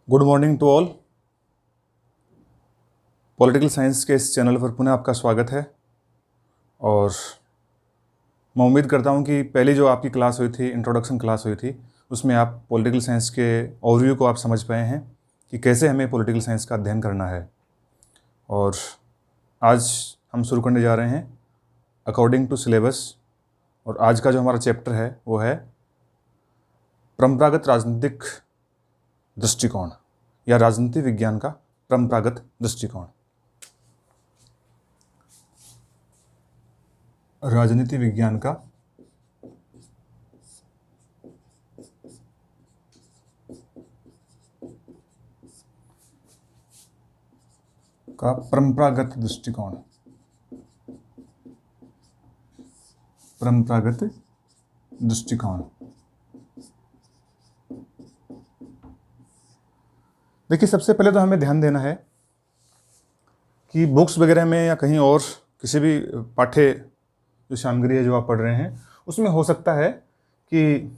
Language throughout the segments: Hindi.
Good morning to all. Political science के इस चैनल पर पुनः आपका स्वागत है। और मैं उम्मीद करता हूं कि पहली जो आपकी क्लास हुई थी, इंट्रोडक्शन क्लास हुई थी, उसमें आप पॉलिटिकल साइंस के ओवरव्यू को आप समझ पाए हैं कि कैसे हमें पॉलिटिकल साइंस का अध्ययन करना है। और आज हम शुरू करने जा रहे हैं अकॉर्डिंग टू सिलेबस। और आज का जो हमारा चैप्टर है वो है परंपरागत राजनीतिक दृष्टिकोण या राजनीति विज्ञान का परंपरागत दृष्टिकोण। राजनीति विज्ञान का परंपरागत दृष्टिकोण। परंपरागत दृष्टिकोण। देखिए, सबसे पहले तो हमें ध्यान देना है कि बुक्स वगैरह में या कहीं और किसी भी पाठ्य जो सामग्री है जो आप पढ़ रहे हैं, उसमें हो सकता है कि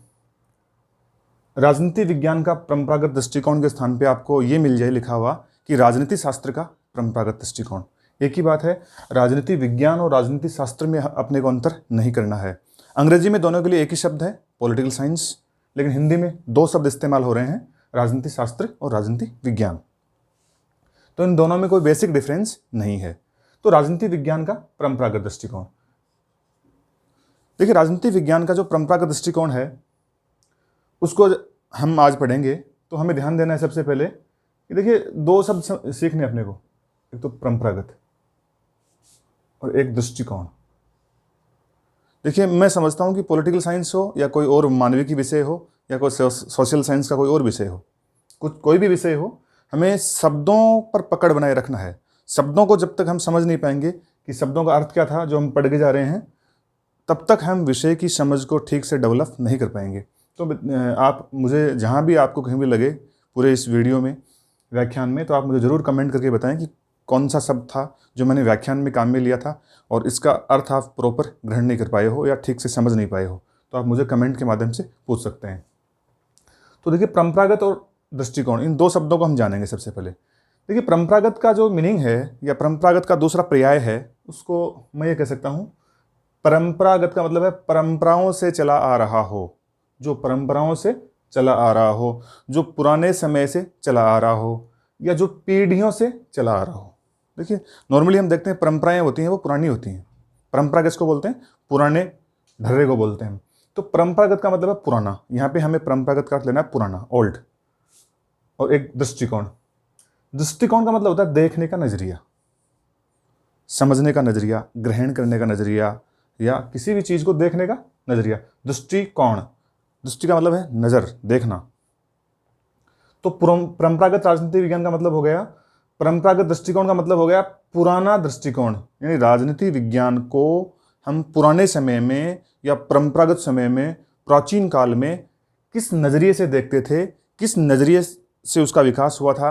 राजनीति विज्ञान का परंपरागत दृष्टिकोण के स्थान पे आपको ये मिल जाए लिखा हुआ कि राजनीति शास्त्र का परंपरागत दृष्टिकोण। एक ही बात है, राजनीति विज्ञान और राजनीति शास्त्र में अपने को अंतर नहीं करना है। अंग्रेजी में दोनों के लिए एक ही शब्द है पॉलिटिकल साइंस, लेकिन हिंदी में दो शब्द इस्तेमाल हो रहे हैं, राजनीति शास्त्र और राजनीति विज्ञान। तो इन दोनों में कोई बेसिक डिफरेंस नहीं है। तो राजनीति विज्ञान का परंपरागत दृष्टिकोण, देखिए राजनीति विज्ञान का जो परंपरागत दृष्टिकोण है उसको हम आज पढ़ेंगे। तो हमें ध्यान देना है सबसे पहले कि देखिए दो शब्द सीखने अपने को, एक तो परंपरागत और एक दृष्टिकोण। देखिए, मैं समझता हूं कि पॉलिटिकल साइंस हो या कोई और मानविकी विषय हो या कोई सोशल साइंस का कोई और विषय हो, कोई भी विषय हो, हमें शब्दों पर पकड़ बनाए रखना है। शब्दों को जब तक हम समझ नहीं पाएंगे कि शब्दों का अर्थ क्या था जो हम पढ़ के जा रहे हैं, तब तक हम विषय की समझ को ठीक से डेवलप नहीं कर पाएंगे। तो आप मुझे जहाँ भी आपको कहीं भी लगे पूरे इस वीडियो में, व्याख्यान में, तो आप मुझे ज़रूर कमेंट करके बताएं कि कौन सा शब्द था जो मैंने व्याख्यान में काम में लिया था और इसका अर्थ आप प्रॉपर ग्रहण नहीं कर पाए हो या ठीक से समझ नहीं पाए हो, तो आप मुझे कमेंट के माध्यम से पूछ सकते हैं। तो देखिए, परंपरागत और दृष्टिकोण, इन दो शब्दों को हम जानेंगे सबसे पहले। देखिए, परंपरागत का जो मीनिंग है या परंपरागत का दूसरा पर्याय है, उसको मैं ये कह सकता हूँ, परंपरागत का मतलब है परंपराओं से चला आ रहा हो, जो परंपराओं से चला आ रहा हो, जो पुराने समय से चला आ रहा हो या जो पीढ़ियों से चला आ रहा हो। देखिए, नॉर्मली हम देखते हैं परंपराएं होती हैं वो पुरानी होती हैं। परंपरा किसको बोलते हैं? पुराने ढर्रे को बोलते हैं। तो परंपरागत का मतलब है पुराना। यहाँ पे हमें परंपरागत का अर्थ लेना है पुराना, ओल्ड। और एक दृष्टिकोण, दृष्टिकोण का मतलब होता है देखने का नजरिया, समझने का नजरिया, ग्रहण करने का नजरिया या किसी भी चीज को देखने का नजरिया। दृष्टिकोण, दृष्टि का मतलब है नजर, देखना। तो परंपरागत राजनीति विज्ञान का मतलब हो गया, परंपरागत दृष्टिकोण का मतलब हो गया पुराना दृष्टिकोण। यानी राजनीति विज्ञान को हम पुराने समय में या परंपरागत समय में, प्राचीन काल में किस नजरिए से देखते थे, किस नजरिए से उसका विकास हुआ था,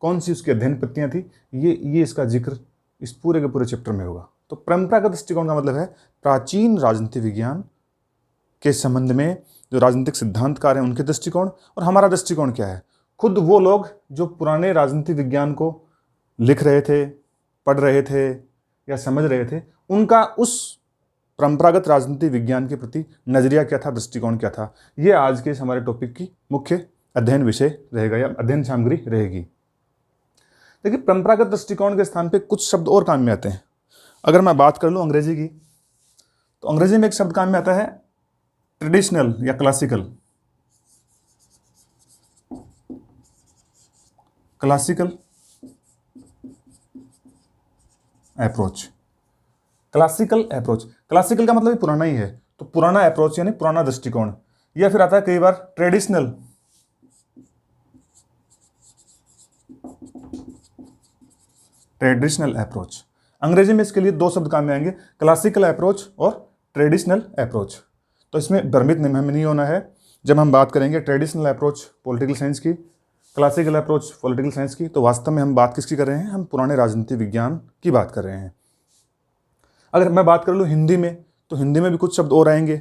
कौन सी उसकी अध्ययन पत्तियां थी, ये इसका जिक्र इस पूरे के पूरे चैप्टर में होगा। तो परंपरागत दृष्टिकोण का मतलब है प्राचीन राजनीति विज्ञान के संबंध में जो राजनीतिक सिद्धांतकार हैं उनके दृष्टिकोण, और हमारा दृष्टिकोण क्या है, खुद वो लोग जो पुराने राजनीति विज्ञान को लिख रहे थे, पढ़ रहे थे या समझ रहे थे, उनका उस परंपरागत राजनीति विज्ञान के प्रति नजरिया क्या था, दृष्टिकोण क्या था। ये आज के हमारे टॉपिक की मुख्य अध्ययन विषय रहेगा या अध्ययन सामग्री रहेगी। देखिए, परंपरागत दृष्टिकोण के स्थान पे कुछ शब्द और काम में आते हैं। अगर मैं बात कर लूँ अंग्रेजी की, तो अंग्रेजी में एक शब्द काम में आता है ट्रेडिशनल या classical. Classical approach, classical approach, classical का मतलब पुराना ही है, तो पुराना अप्रोच यानी पुराना दृष्टिकोण। या फिर आता है कई बार ट्रेडिशनल, ट्रेडिशनल अप्रोच। अंग्रेजी में इसके लिए दो शब्द काम में आएंगे, क्लासिकल अप्रोच और ट्रेडिशनल अप्रोच। तो इसमें भ्रमित हमें नहीं होना है। जब हम बात करेंगे ट्रेडिशनल अप्रोच पॉलिटिकल साइंस की, क्लासिकल अप्रोच पॉलिटिकल साइंस की, तो वास्तव में हम बात किसकी कर रहे हैं? हम पुराने राजनीति विज्ञान की बात कर रहे हैं। अगर मैं बात कर लूँ हिंदी में, तो हिंदी में भी कुछ शब्द और आएंगे,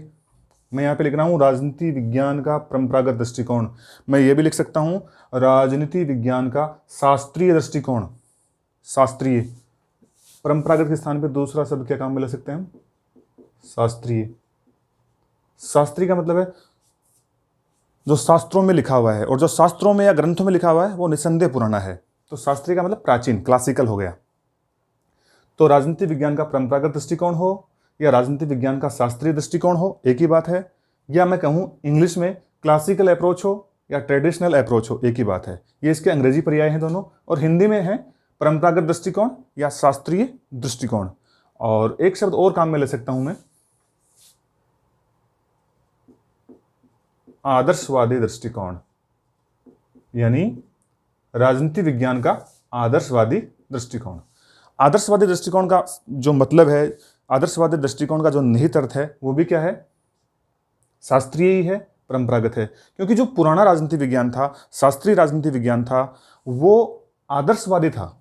मैं यहाँ पे लिख रहा हूँ राजनीति विज्ञान का परंपरागत दृष्टिकोण। मैं ये भी लिख सकता हूँ राजनीति विज्ञान का शास्त्रीय दृष्टिकोण। शास्त्रीय, परंपरागत के स्थान पे दूसरा शब्द क्या काम में ले सकते हैं हम? शास्त्रीय। शास्त्रीय का मतलब है जो शास्त्रों में लिखा हुआ है, और जो शास्त्रों में या ग्रंथों में लिखा हुआ है वो निसंदेह पुराना है। तो शास्त्रीय का मतलब प्राचीन, क्लासिकल हो गया। तो राजनीति विज्ञान का परंपरागत दृष्टिकोण हो या राजनीति विज्ञान का शास्त्रीय दृष्टिकोण हो, एक ही बात है। या मैं कहूँ इंग्लिश में क्लासिकल अप्रोच हो या ट्रेडिशनल अप्रोच हो, एक ही बात है। ये इसके अंग्रेजी पर्याय हैं दोनों, और हिंदी में है परंपरागत दृष्टिकोण या शास्त्रीय दृष्टिकोण। और एक शब्द और काम में ले सकता हूं मैं, आदर्शवादी दृष्टिकोण, यानी राजनीति विज्ञान का आदर्शवादी दृष्टिकोण। आदर्शवादी दृष्टिकोण का जो मतलब है, आदर्शवादी दृष्टिकोण का जो निहित अर्थ है वो भी क्या है? शास्त्रीय ही है, परंपरागत है। क्योंकि जो पुराना राजनीति विज्ञान था, शास्त्रीय राजनीति विज्ञान था, वो आदर्शवादी था।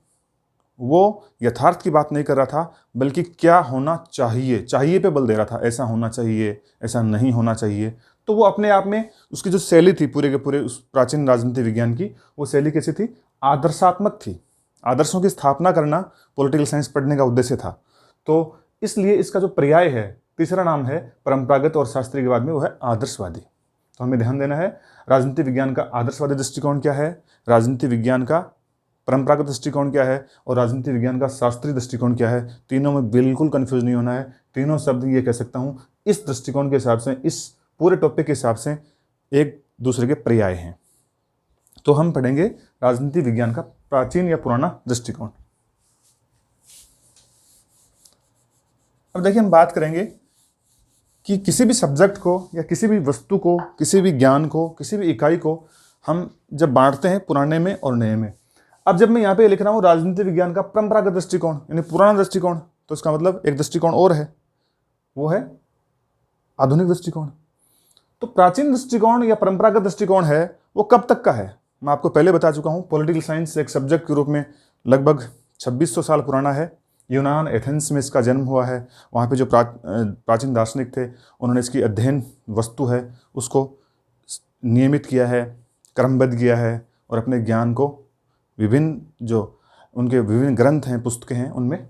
वो यथार्थ की बात नहीं कर रहा था, बल्कि क्या होना चाहिए, चाहिए पे बल दे रहा था। ऐसा होना चाहिए, ऐसा नहीं होना चाहिए। तो वो अपने आप में उसकी जो शैली थी पूरे के पूरे उस प्राचीन राजनीति विज्ञान की, वो शैली कैसी थी? आदर्शात्मक थी। आदर्शों की स्थापना करना पॉलिटिकल साइंस पढ़ने का उद्देश्य था। तो इसलिए इसका जो पर्याय है, तीसरा नाम है परंपरागत और शास्त्रीय के बाद में, वो है आदर्शवादी। तो हमें ध्यान देना है राजनीति विज्ञान का आदर्शवादी दृष्टिकोण क्या है, राजनीति विज्ञान का परंपरागत दृष्टिकोण क्या है, और राजनीति विज्ञान का शास्त्रीय दृष्टिकोण क्या है। तीनों में बिल्कुल कंफ्यूज नहीं होना है। तीनों शब्द ये कह सकता हूँ इस दृष्टिकोण के हिसाब से, इस पूरे टॉपिक के हिसाब से एक दूसरे के पर्याय हैं। तो हम पढ़ेंगे राजनीति विज्ञान का प्राचीन या पुराना दृष्टिकोण। अब देखिए, हम बात करेंगे कि किसी भी सब्जेक्ट को या किसी भी वस्तु को, किसी भी ज्ञान को, किसी भी इकाई को हम जब बांटते हैं पुराने में और नए में। अब जब मैं यहाँ पे लिख रहा हूँ राजनीति विज्ञान का परंपरागत दृष्टिकोण यानी पुराना दृष्टिकोण, तो इसका मतलब एक दृष्टिकोण और है, वो है आधुनिक दृष्टिकोण। तो प्राचीन दृष्टिकोण या परंपरागत दृष्टिकोण है वो कब तक का है? मैं आपको पहले बता चुका हूँ, पॉलिटिकल साइंस एक सब्जेक्ट के रूप में लगभग 2600 साल पुराना है। यूनान, एथेंस में इसका जन्म हुआ है। वहाँ पे जो प्राचीन दार्शनिक थे, उन्होंने इसकी अध्ययन वस्तु है उसको नियमित किया है, क्रमबद्ध किया है, और अपने ज्ञान को विभिन्न जो उनके विभिन्न ग्रंथ हैं, पुस्तकें हैं, उनमें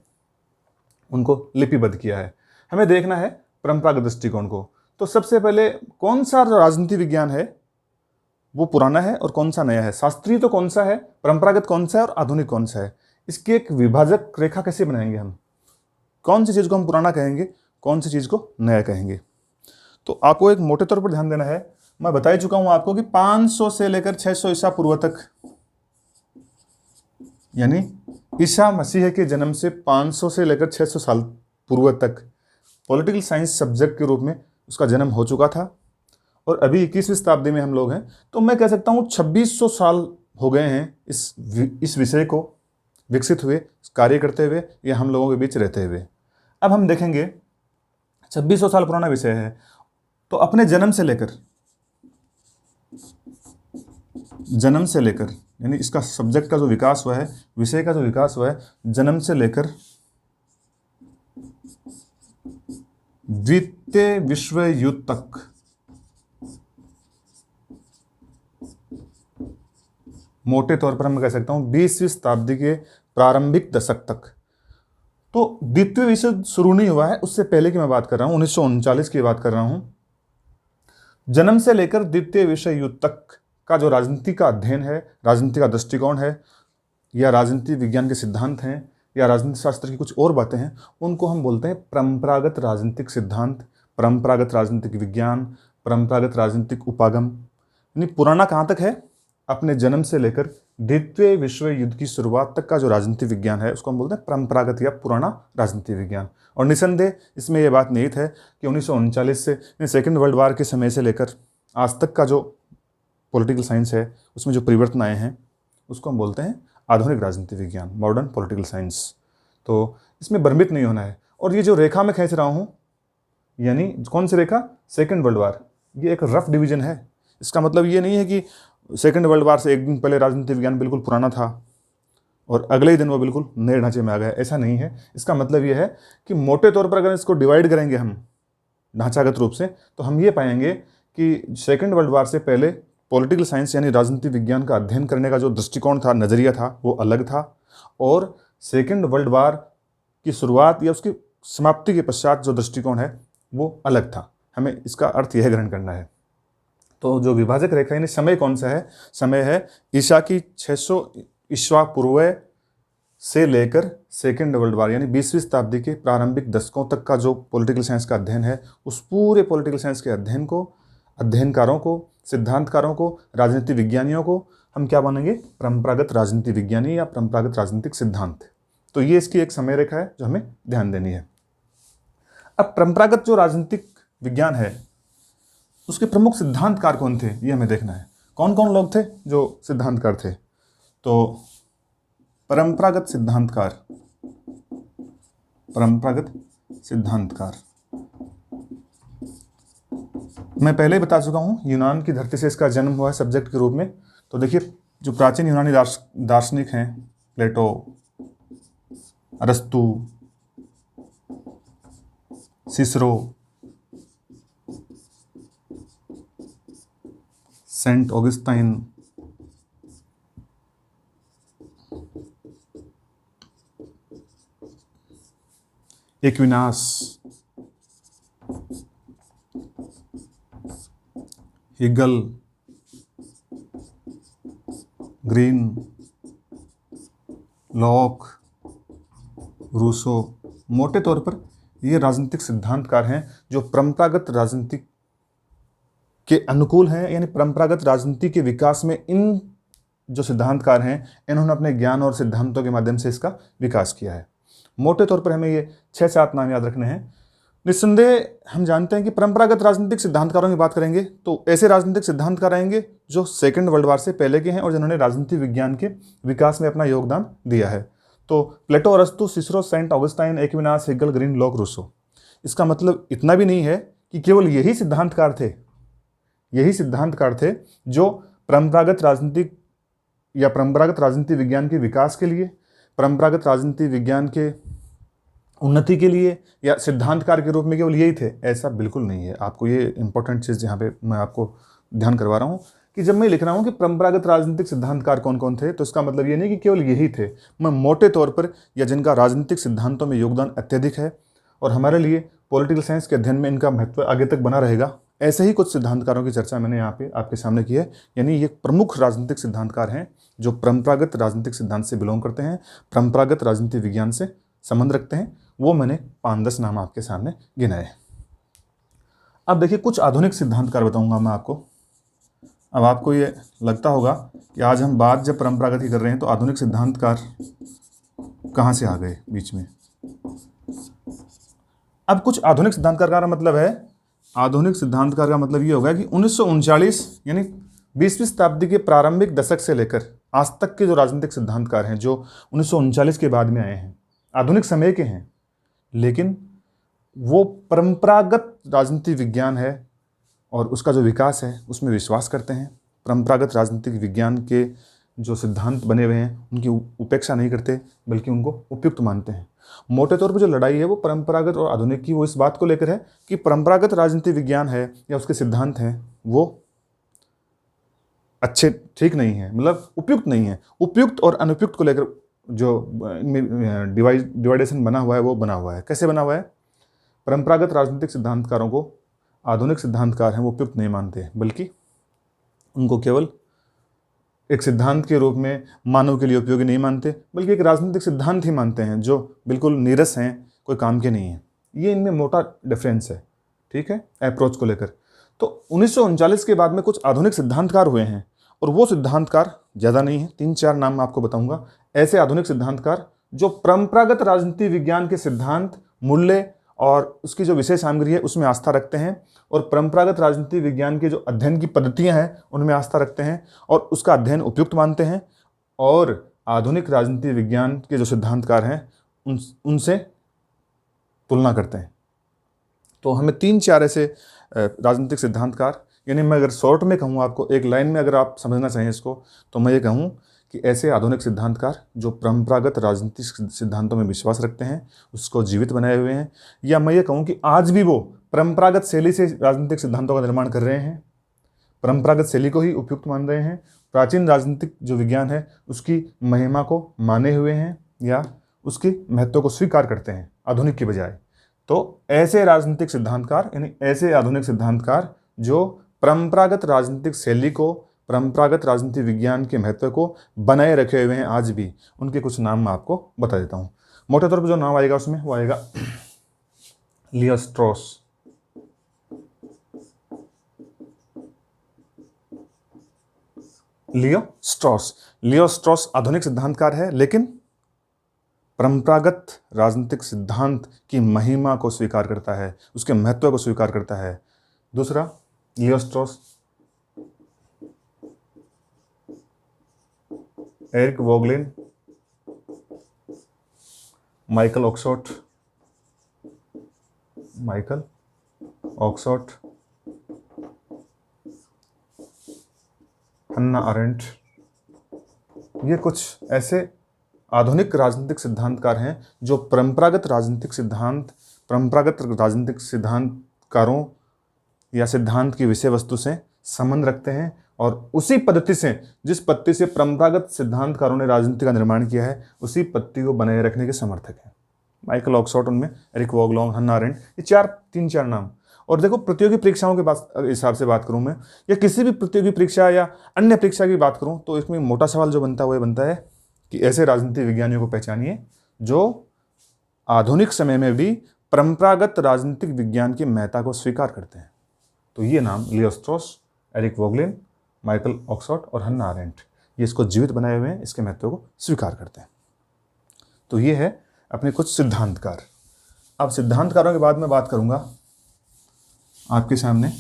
उनको लिपिबद्ध किया है। हमें देखना है परंपरागत दृष्टिकोण को। तो सबसे पहले कौन सा राजनीति विज्ञान है वो पुराना है और कौन सा नया है? शास्त्रीय तो कौन सा है, परंपरागत कौन सा है और आधुनिक कौन सा है? इसकी एक विभाजक रेखा कैसे बनाएंगे हम? कौन सी चीज़ को हम पुराना कहेंगे, कौन सी चीज़ को नया कहेंगे? तो आपको एक मोटे तौर पर ध्यान देना है। मैं बता ही चुका हूँ आपको कि 500 से लेकर 600 ईसा पूर्व तक, यानी ईसा मसीह के जन्म से 500 से लेकर 600 साल पूर्व तक पॉलिटिकल साइंस सब्जेक्ट के रूप में उसका जन्म हो चुका था। और अभी 21वीं शताब्दी में हम लोग हैं, तो मैं कह सकता हूँ 2600 साल हो गए हैं इस विषय को विकसित हुए, कार्य करते हुए, या हम लोगों के बीच रहते हुए। अब हम देखेंगे 2600 साल पुराना विषय है, तो अपने जन्म से लेकर यानी इसका सब्जेक्ट का जो विकास हुआ है, विषय का जो विकास हुआ है, जन्म से लेकर द्वितीय विश्व युद्ध तक, मोटे तौर पर मैं कह सकता हूं 20वीं शताब्दी के प्रारंभिक दशक तक। तो द्वितीय विश्व युद्ध शुरू नहीं हुआ है, उससे पहले की मैं बात कर रहा हूं, 1939 की बात कर रहा हूं। जन्म से लेकर द्वितीय विश्व युद्ध तक का जो राजनीति का अध्ययन है, राजनीति का दृष्टिकोण है, या राजनीति विज्ञान के सिद्धांत हैं, या राजनीति शास्त्र की कुछ और बातें हैं, उनको हम बोलते हैं परंपरागत राजनीतिक सिद्धांत, परंपरागत राजनीतिक विज्ञान, परंपरागत राजनीतिक उपागम। यानी पुराना कहाँ तक है? अपने जन्म से लेकर द्वितीय विश्व युद्ध की शुरुआत तक का जो राजनीति विज्ञान है उसको हम बोलते हैं परंपरागत या पुराना राजनीति विज्ञान। और निसंदेह इसमें यह बात निहित है कि 1939 से सेकेंड वर्ल्ड वार के समय से लेकर आज तक का जो पॉलिटिकल साइंस है उसमें जो परिवर्तन आए हैं उसको हम बोलते हैं आधुनिक राजनीति विज्ञान, मॉडर्न पॉलिटिकल साइंस। तो इसमें भ्रमित नहीं होना है। और ये जो रेखा मैं खींच रहा हूँ, यानी कौन सी रेखा? Second world war. ये एक रफ डिवीजन है। इसका मतलब ये नहीं है कि सेकेंड वर्ल्ड वार से एक दिन पहले राजनीति विज्ञान बिल्कुल पुराना था और अगले ही दिन वो बिल्कुल नए ढांचे में आ गया, ऐसा नहीं है। इसका मतलब ये है कि मोटे तौर पर अगर इसको डिवाइड करेंगे हम ढांचागत रूप से, तो हम ये पाएंगे कि सेकेंड वर्ल्ड वार से पहले पॉलिटिकल साइंस यानी राजनीति विज्ञान का अध्ययन करने का जो दृष्टिकोण था, नज़रिया था, वो अलग था। और सेकेंड वर्ल्ड वार की शुरुआत या उसकी समाप्ति के पश्चात जो दृष्टिकोण है वो अलग था। हमें इसका अर्थ यह ग्रहण करना है। तो जो विभाजक रेखा यानी समय कौन सा है? समय है ईसा की 600 ईस्वा पूर्व से लेकर सेकेंड वर्ल्ड वार यानी 20वीं शताब्दी के प्रारंभिक दशकों तक का जो पॉलिटिकल साइंस का अध्ययन है, उस पूरे पॉलिटिकल साइंस के अध्ययन को, अध्ययनकारों को, सिद्धांतकारों को, राजनीति विज्ञानियों को हम क्या मानेंगे? परंपरागत राजनीति विज्ञानी या परंपरागत राजनीतिक सिद्धांत। तो ये इसकी एक समय रेखा है जो हमें ध्यान देनी है। अब परंपरागत जो राजनीतिक विज्ञान है उसके प्रमुख सिद्धांतकार कौन थे, ये हमें देखना है। कौन कौन लोग थे जो सिद्धांतकार थे? तो परंपरागत सिद्धांतकार, परंपरागत सिद्धांतकार मैं पहले ही बता चुका हूँ, यूनान की धरती से इसका जन्म हुआ है सब्जेक्ट के रूप में। तो देखिए, जो प्राचीन यूनानी दार्शनिक हैं, प्लेटो, अरस्तु, Cicero, Saint Augustine, Aquinas, Hegel, Green, Locke, Rousseau, मोटे तौर पर ये राजनीतिक सिद्धांतकार हैं जो परंपरागत राजनीति के अनुकूल हैं, यानी परंपरागत राजनीति के विकास में इन जो सिद्धांतकार हैं इन्होंने अपने ज्ञान और सिद्धांतों के माध्यम से इसका विकास किया है। मोटे तौर पर हमें ये 6-7 नाम याद रखने हैं। निस्संदेह हम जानते हैं कि परंपरागत राजनीतिक सिद्धांतकारों की बात करेंगे तो ऐसे राजनीतिक सिद्धांतकार आएंगे जो सेकेंड वर्ल्ड वार से पहले के हैं और जिन्होंने राजनीति विज्ञान के विकास में अपना योगदान दिया है। तो प्लेटो, अरस्तु, Cicero, Saint Augustine, Aquinas, Hegel, Green, Locke, Rousseau. इसका मतलब इतना भी नहीं है कि केवल यही सिद्धांतकार थे जो परंपरागत राजनीतिक या परंपरागत राजनीति विज्ञान के विकास के लिए, परंपरागत राजनीति विज्ञान के उन्नति के लिए या सिद्धांतकार के रूप में केवल यही थे। ऐसा बिल्कुल नहीं है। आपको ये इंपॉर्टेंट चीज़ यहाँ पे मैं आपको ध्यान करवा रहा हूँ कि जब मैं लिख रहा हूँ कि परंपरागत राजनीतिक सिद्धांतकार कौन कौन थे, तो इसका मतलब ये नहीं कि केवल यही थे। मैं मोटे तौर पर या जिनका राजनीतिक सिद्धांतों में योगदान अत्यधिक है और हमारे लिए पॉलिटिकल साइंस के अध्ययन में इनका महत्व आगे तक बना रहेगा, ऐसे ही कुछ सिद्धांतकारों की चर्चा मैंने यहाँ पे आपके सामने की है। यानी ये प्रमुख राजनीतिक सिद्धांतकार हैं जो परंपरागत राजनीतिक सिद्धांत से बिलोंग करते हैं, परंपरागत राजनीति विज्ञान से संबंध रखते हैं। वो मैंने 5-10 नाम आपके सामने गिनाए। अब देखिए, कुछ आधुनिक सिद्धांतकार बताऊंगा मैं आपको। अब आपको ये लगता होगा कि आज हम बात जब परंपरागत की कर रहे हैं तो आधुनिक सिद्धांतकार कहाँ से आ गए बीच में। अब कुछ आधुनिक सिद्धांतकार का मतलब है, आधुनिक सिद्धांतकार का मतलब ये होगा कि 1939 यानी 20वीं शताब्दी के प्रारंभिक दशक से लेकर आज तक के जो राजनीतिक सिद्धांतकार हैं जो 1939 के बाद में आए हैं, आधुनिक समय के हैं, लेकिन वो परंपरागत राजनीति विज्ञान है और उसका जो विकास है उसमें विश्वास करते हैं। परंपरागत राजनीतिक विज्ञान के जो सिद्धांत बने हुए हैं उनकी उपेक्षा नहीं करते बल्कि उनको उपयुक्त मानते हैं। मोटे तौर पर जो लड़ाई है वो परंपरागत और आधुनिक की वो इस बात को लेकर है कि परंपरागत राजनीति विज्ञान है या उसके सिद्धांत हैं वो अच्छे, ठीक नहीं है, मतलब उपयुक्त नहीं है। उपयुक्त और अनुपयुक्त को लेकर जो डिवाइडेशन बना हुआ है वो बना हुआ है। कैसे बना हुआ है? परंपरागत राजनीतिक सिद्धांतकारों को आधुनिक सिद्धांतकार हैं वो उपयुक्त नहीं मानते, बल्कि उनको केवल एक सिद्धांत के रूप में मानव के लिए उपयोगी नहीं मानते, बल्कि एक राजनीतिक सिद्धांत ही मानते हैं जो बिल्कुल नीरस हैं, कोई काम के नहीं है। ये इनमें मोटा डिफरेंस है, ठीक है, अप्रोच को लेकर। तो 1939 के बाद में कुछ आधुनिक सिद्धांतकार हुए हैं और वो सिद्धांतकार ज़्यादा नहीं है, 3-4 नाम मैं आपको बताऊंगा। ऐसे आधुनिक सिद्धांतकार जो परंपरागत राजनीति विज्ञान के सिद्धांत, मूल्य और उसकी जो विषय सामग्री है उसमें आस्था रखते हैं और परंपरागत राजनीति विज्ञान के जो अध्ययन की पद्धतियां हैं उनमें आस्था रखते हैं और उसका अध्ययन उपयुक्त मानते हैं, और आधुनिक राजनीति विज्ञान के जो सिद्धांतकार हैं उनसे तुलना करते हैं। तो हमें 3-4 ऐसे राजनीतिक सिद्धांतकार, यानी मैं अगर शॉर्ट में कहूँ आपको, एक लाइन में अगर आप समझना चाहें इसको, तो मैं ये कहूँ कि ऐसे आधुनिक सिद्धांतकार जो परंपरागत राजनीतिक सिद्धांतों में विश्वास रखते हैं, उसको जीवित बनाए हुए हैं, या मैं ये कहूँ कि आज भी वो परंपरागत शैली से राजनीतिक सिद्धांतों का निर्माण कर रहे हैं, परंपरागत शैली को ही उपयुक्त मान रहे हैं, प्राचीन राजनीतिक जो विज्ञान है उसकी महिमा को माने हुए हैं या उसके महत्व को स्वीकार करते हैं आधुनिक की बजाय। तो ऐसे राजनीतिक सिद्धांतकार यानी ऐसे आधुनिक सिद्धांतकार जो परंपरागत राजनीतिक शैली को, परंपरागत राजनीतिक विज्ञान के महत्व को बनाए रखे हुए हैं आज भी, उनके कुछ नाम मैं आपको बता देता हूँ। मोटे तौर पर जो नाम आएगा उसमें वो आएगा लियो स्ट्रॉस, लियो स्ट्रॉस आधुनिक सिद्धांतकार है, लेकिन परंपरागत राजनीतिक सिद्धांत की महिमा को स्वीकार करता है, उसके महत्व को स्वीकार करता है। दूसरा Leo Strauss, Eric Voegelin, Michael Oakeshott, Hannah Arendt, ये कुछ ऐसे आधुनिक राजनीतिक सिद्धांतकार हैं जो परंपरागत राजनीतिक सिद्धांतकारों या सिद्धांत की विषय वस्तु से संबंध रखते हैं और उसी पद्धति से, जिस पद्धति से परंपरागत सिद्धांतकारों ने राजनीति का निर्माण किया है, उसी पद्धति को बनाए रखने के समर्थक हैं। माइकल ऑक्सफोर्ड उनमें, एरिक वोगलॉन्ग, हन्ना अरेंट, ये तीन चार नाम। और देखो, प्रतियोगी परीक्षाओं के हिसाब से बात करूं मैं, या किसी भी प्रतियोगी परीक्षा या अन्य परीक्षा की बात करूं, तो इसमें मोटा सवाल जो बनता है वो ये बनता है कि ऐसे राजनीतिक विज्ञानियों को पहचानिए जो आधुनिक समय में भी परंपरागत राजनीतिक विज्ञान की महत्ता को स्वीकार करते हैं। तो ये नाम Leo Strauss, Eric Voegelin, Michael Oakeshott और हन्ना अरेंट, ये इसको जीवित बनाए हुए हैं, इसके महत्व को स्वीकार करते हैं। तो ये है अपने कुछ सिद्धांतकार। अब सिद्धांतकारों के बाद मैं बात करूंगा आपके सामने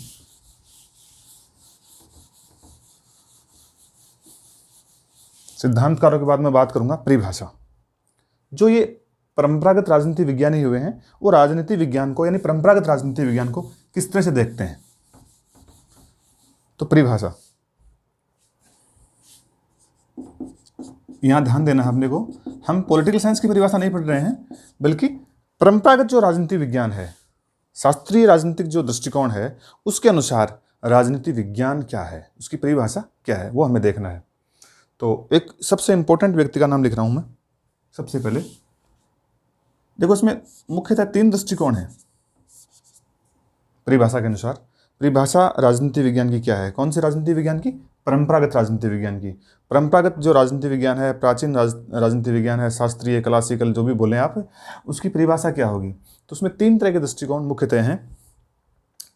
परिभाषा। जो ये परंपरागत राजनीति विज्ञानी हुए हैं वो राजनीति विज्ञान को, यानी परंपरागत राजनीति विज्ञान को किस तरह से देखते हैं। तो परिभाषा, यहां ध्यान देना है अपने को, हम पॉलिटिकल साइंस की परिभाषा नहीं पढ़ रहे हैं, बल्कि परंपरागत जो राजनीति विज्ञान है, शास्त्रीय राजनीतिक जो दृष्टिकोण है, उसके अनुसार राजनीति विज्ञान क्या है, उसकी परिभाषा क्या है, वो हमें देखना है। तो एक सबसे इंपॉर्टेंट व्यक्ति का नाम लिख रहा हूं मैं। सबसे पहले देखो, इसमें मुख्यतः तीन दृष्टिकोण हैं परिभाषा के अनुसार। परिभाषा राजनीति विज्ञान की क्या है? कौन से राजनीति विज्ञान की? परंपरागत राजनीति विज्ञान की। परंपरागत जो राजनीति विज्ञान है, प्राचीन राजनीति विज्ञान है, शास्त्रीय, क्लासिकल, जो भी बोलें आप, उसकी परिभाषा क्या होगी? तो उसमें तीन तरह के दृष्टिकोण मुख्यतः हैं।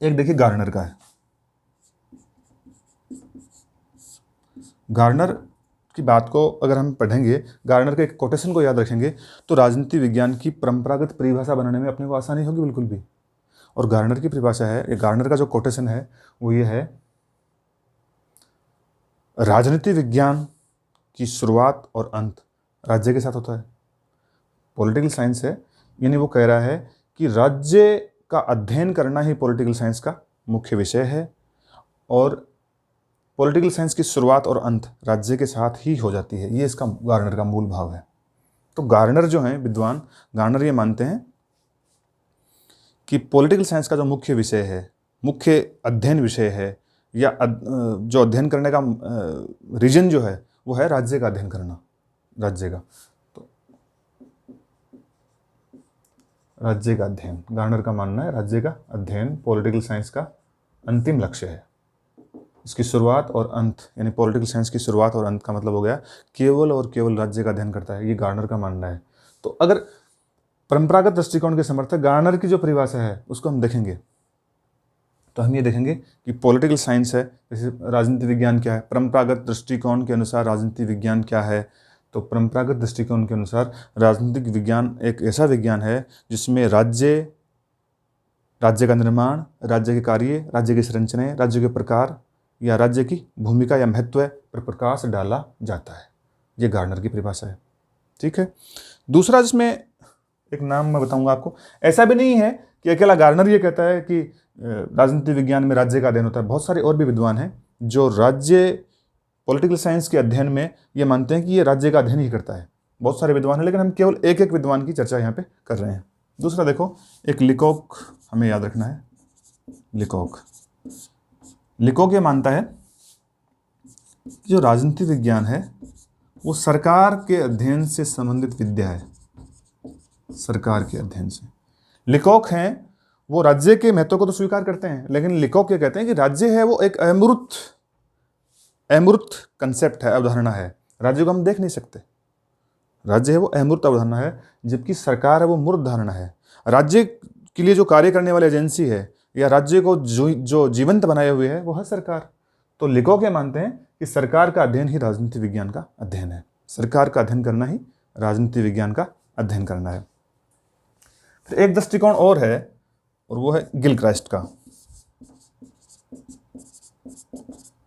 एक देखिए गार्नर का है। गार्नर की बात को अगर हम पढ़ेंगे, गार्नर के एक कोटेशन को याद रखेंगे, तो राजनीति विज्ञान की परंपरागत परिभाषा बनाने में अपने को आसानी होगी बिल्कुल भी। और गार्नर की परिभाषा है, ये गार्नर का जो कोटेशन है वो ये है, राजनीति विज्ञान की शुरुआत और अंत राज्य के साथ होता है। पॉलिटिकल साइंस है, यानी वो कह रहा है कि राज्य का अध्ययन करना ही पॉलिटिकल साइंस का मुख्य विषय है, और पॉलिटिकल साइंस की शुरुआत और अंत राज्य के साथ ही हो जाती है। ये इसका गार्नर का मूल भाव है। तो गार्नर जो हैं विद्वान, गार्नर ये मानते हैं कि पॉलिटिकल साइंस का जो मुख्य विषय है, मुख्य अध्ययन विषय है, या जो अध्ययन करने का रीजन जो है वो है राज्य का अध्ययन करना, राज्य का। तो राज्य का अध्ययन, गार्नर का मानना है, राज्य का अध्ययन पॉलिटिकल साइंस का अंतिम लक्ष्य है। इसकी शुरुआत और अंत, यानी पॉलिटिकल साइंस की शुरुआत और अंत का मतलब हो गया केवल और केवल राज्य का अध्ययन करता है। ये गार्नर का मानना है। तो अगर परंपरागत दृष्टिकोण के समर्थक गार्नर की जो परिभाषा है उसको हम देखेंगे, तो हम ये देखेंगे कि पॉलिटिकल साइंस है, जैसे राजनीति विज्ञान क्या है, परंपरागत दृष्टिकोण के अनुसार राजनीति विज्ञान क्या है। तो परंपरागत दृष्टिकोण के अनुसार राजनीतिक विज्ञान एक ऐसा विज्ञान है जिसमें राज्य का निर्माण, राज्य के कार्य, राज्य की संरचनाएं, राज्य के प्रकार या राज्य की भूमिका या महत्व पर प्रकाश डाला जाता है। ये गार्नर की परिभाषा है। ठीक है। दूसरा जिसमें एक नाम मैं बताऊंगा आपको, ऐसा भी नहीं है कि अकेला गार्नर ये कहता है कि राजनीति विज्ञान में राज्य का अध्ययन होता है। बहुत सारे और भी विद्वान हैं जो राज्य पॉलिटिकल साइंस के अध्ययन में ये मानते हैं कि ये राज्य का अध्ययन ही करता है। बहुत सारे विद्वान हैं, लेकिन हम केवल एक एक विद्वान की चर्चा यहाँ पे कर रहे हैं। दूसरा देखो, एक लिकोक हमें याद रखना है। लिकोक। लिकोक ये मानता है कि जो राजनीति विज्ञान है वो सरकार के अध्ययन से संबंधित विद्या है, सरकार के अध्ययन से। लिकोक हैं वो राज्य के महत्व को तो स्वीकार करते हैं, लेकिन लिकोक ये कहते हैं कि राज्य है वो एक अमूर्त कंसेप्ट है, अवधारणा है। राज्य को हम देख नहीं सकते, राज्य है वो अमूर्त अवधारणा है, जबकि सरकार है वो मूर्त धारणा है। राज्य के लिए जो कार्य करने वाली एजेंसी है या राज्य को जो जीवंत बनाए हुए है वो है सरकार। तो लिकोक ये मानते हैं कि सरकार का अध्ययन ही राजनीति विज्ञान का अध्ययन है, सरकार का अध्ययन करना ही राजनीति विज्ञान का अध्ययन करना है। फिर एक दृष्टिकोण और है और वो है गिलक्राइस्ट का।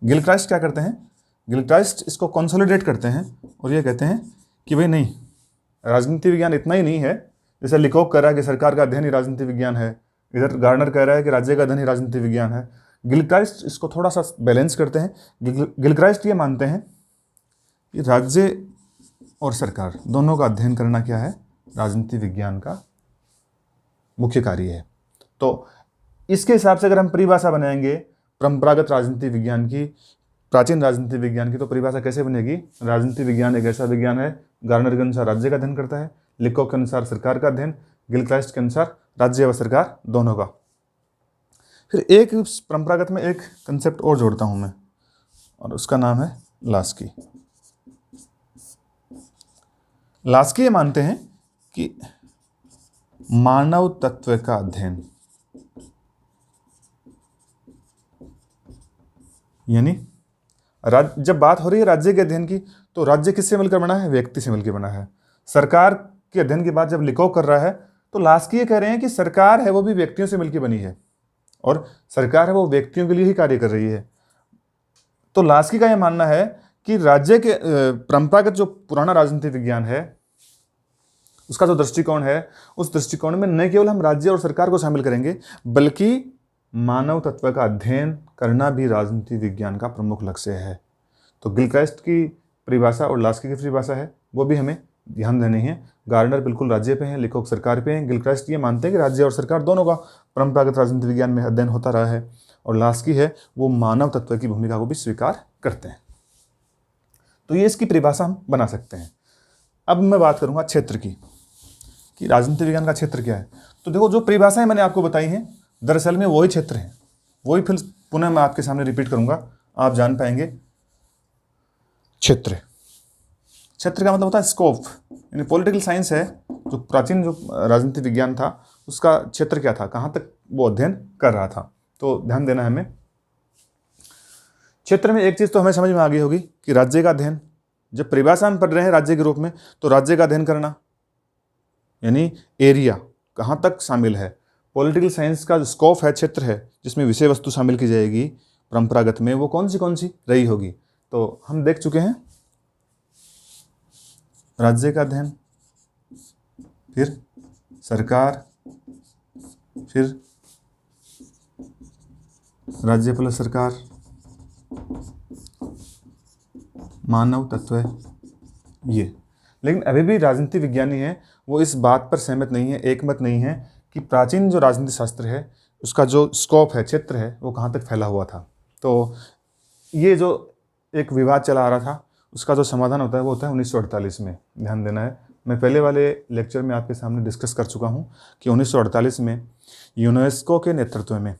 गिलक्राइस्ट क्या करते हैं, गिलक्राइस्ट इसको कंसोलिडेट करते हैं और ये कहते हैं कि भाई नहीं, राजनीति विज्ञान इतना ही नहीं है जैसे लिकोक कह रहा है कि सरकार का अध्ययन ही राजनीति विज्ञान है, इधर गार्डनर कह रहा है कि राज्य का अध्ययन ही राजनीति विज्ञान है। गिलक्राइस्ट इसको थोड़ा सा बैलेंस करते हैं। गिलक्राइस्ट ये मानते हैं कि राज्य और सरकार दोनों का अध्ययन करना क्या है, राजनीति विज्ञान का मुख्य कार्य है। तो इसके हिसाब से अगर हम परिभाषा बनाएंगे परंपरागत राजनीति विज्ञान की, प्राचीन राजनीति विज्ञान की, तो परिभाषा कैसे बनेगी, राजनीति विज्ञान एक ऐसा विज्ञान है गार्डनर के अनुसार राज्य का अध्ययन करता है, लिकोक के अनुसार सरकार का अध्ययन, गिलक्राइस्ट के अनुसार राज्य व सरकार दोनों का। फिर एक परंपरागत में एक कंसेप्ट और जोड़ता हूं मैं और उसका नाम है लास्की। लास्की ये मानते हैं कि मानव तत्व का अध्ययन, यानी जब बात हो रही है राज्य के अध्ययन की तो राज्य किससे मिलकर बना है, व्यक्ति से मिलकर बना है। सरकार के अध्ययन की बात जब लिकोक कर रहा है तो लास्की ये कह रहे हैं कि सरकार है वो भी व्यक्तियों से मिलकर बनी है और सरकार है वो व्यक्तियों के लिए ही कार्य कर रही है। तो लास्की का यह मानना है कि राज्य के परंपरागत जो पुराना राजनीति विज्ञान है उसका जो दृष्टिकोण है, उस दृष्टिकोण में न केवल हम राज्य और सरकार को शामिल करेंगे बल्कि मानव तत्व का अध्ययन करना भी राजनीति विज्ञान का प्रमुख लक्ष्य है। तो गिलक्राइस्ट की परिभाषा और लास्की की परिभाषा है वो भी हमें ध्यान देनी है। गार्डनर बिल्कुल राज्य पे हैं, लिकोक सरकार पे हैं। गिलक्राइस्ट ये मानते हैं कि राज्य और सरकार दोनों का परंपरागत राजनीति विज्ञान में अध्ययन होता रहा है, और लास्की है वो मानव तत्व की भूमिका को भी स्वीकार करते हैं। तो ये इसकी परिभाषा हम बना सकते हैं। अब मैं बात करूँगा क्षेत्र की, कि राजनीति विज्ञान का क्षेत्र क्या है। तो देखो, जो परिभाषाएं मैंने आपको बताई हैं दरअसल में वही क्षेत्र हैं, वही फिर पुनः मैं आपके सामने रिपीट करूंगा, आप जान पाएंगे। क्षेत्र, क्षेत्र का मतलब होता है स्कोप, यानी पॉलिटिकल साइंस है जो प्राचीन जो राजनीति विज्ञान था उसका क्षेत्र क्या था, कहाँ तक वो अध्ययन कर रहा था। तो ध्यान देना है हमें। क्षेत्र में एक चीज़ तो हमें समझ में आ गई होगी कि राज्य का अध्ययन, जब परिभाषा हम पढ़ रहे हैं राज्य के रूप में तो राज्य का अध्ययन करना यानी एरिया कहाँ तक शामिल है। पॉलिटिकल साइंस का स्कोप है, क्षेत्र है जिसमें विषय वस्तु शामिल की जाएगी परंपरागत में, वो कौन सी रही होगी। तो हम देख चुके हैं राज्य का अध्ययन, फिर सरकार, फिर राज्य प्लस सरकार, मानव तत्व, ये। लेकिन अभी भी राजनीति विज्ञानी हैं वो इस बात पर सहमत नहीं है, एकमत नहीं है कि प्राचीन जो राजनीति शास्त्र है उसका जो स्कोप है, क्षेत्र है, वो कहाँ तक फैला हुआ था। तो ये जो एक विवाद चला आ रहा था उसका जो समाधान होता है वो होता है 1948 में। ध्यान देना है, मैं पहले वाले लेक्चर में आपके सामने डिस्कस कर चुका हूँ कि 1948 में यूनेस्को के नेतृत्व में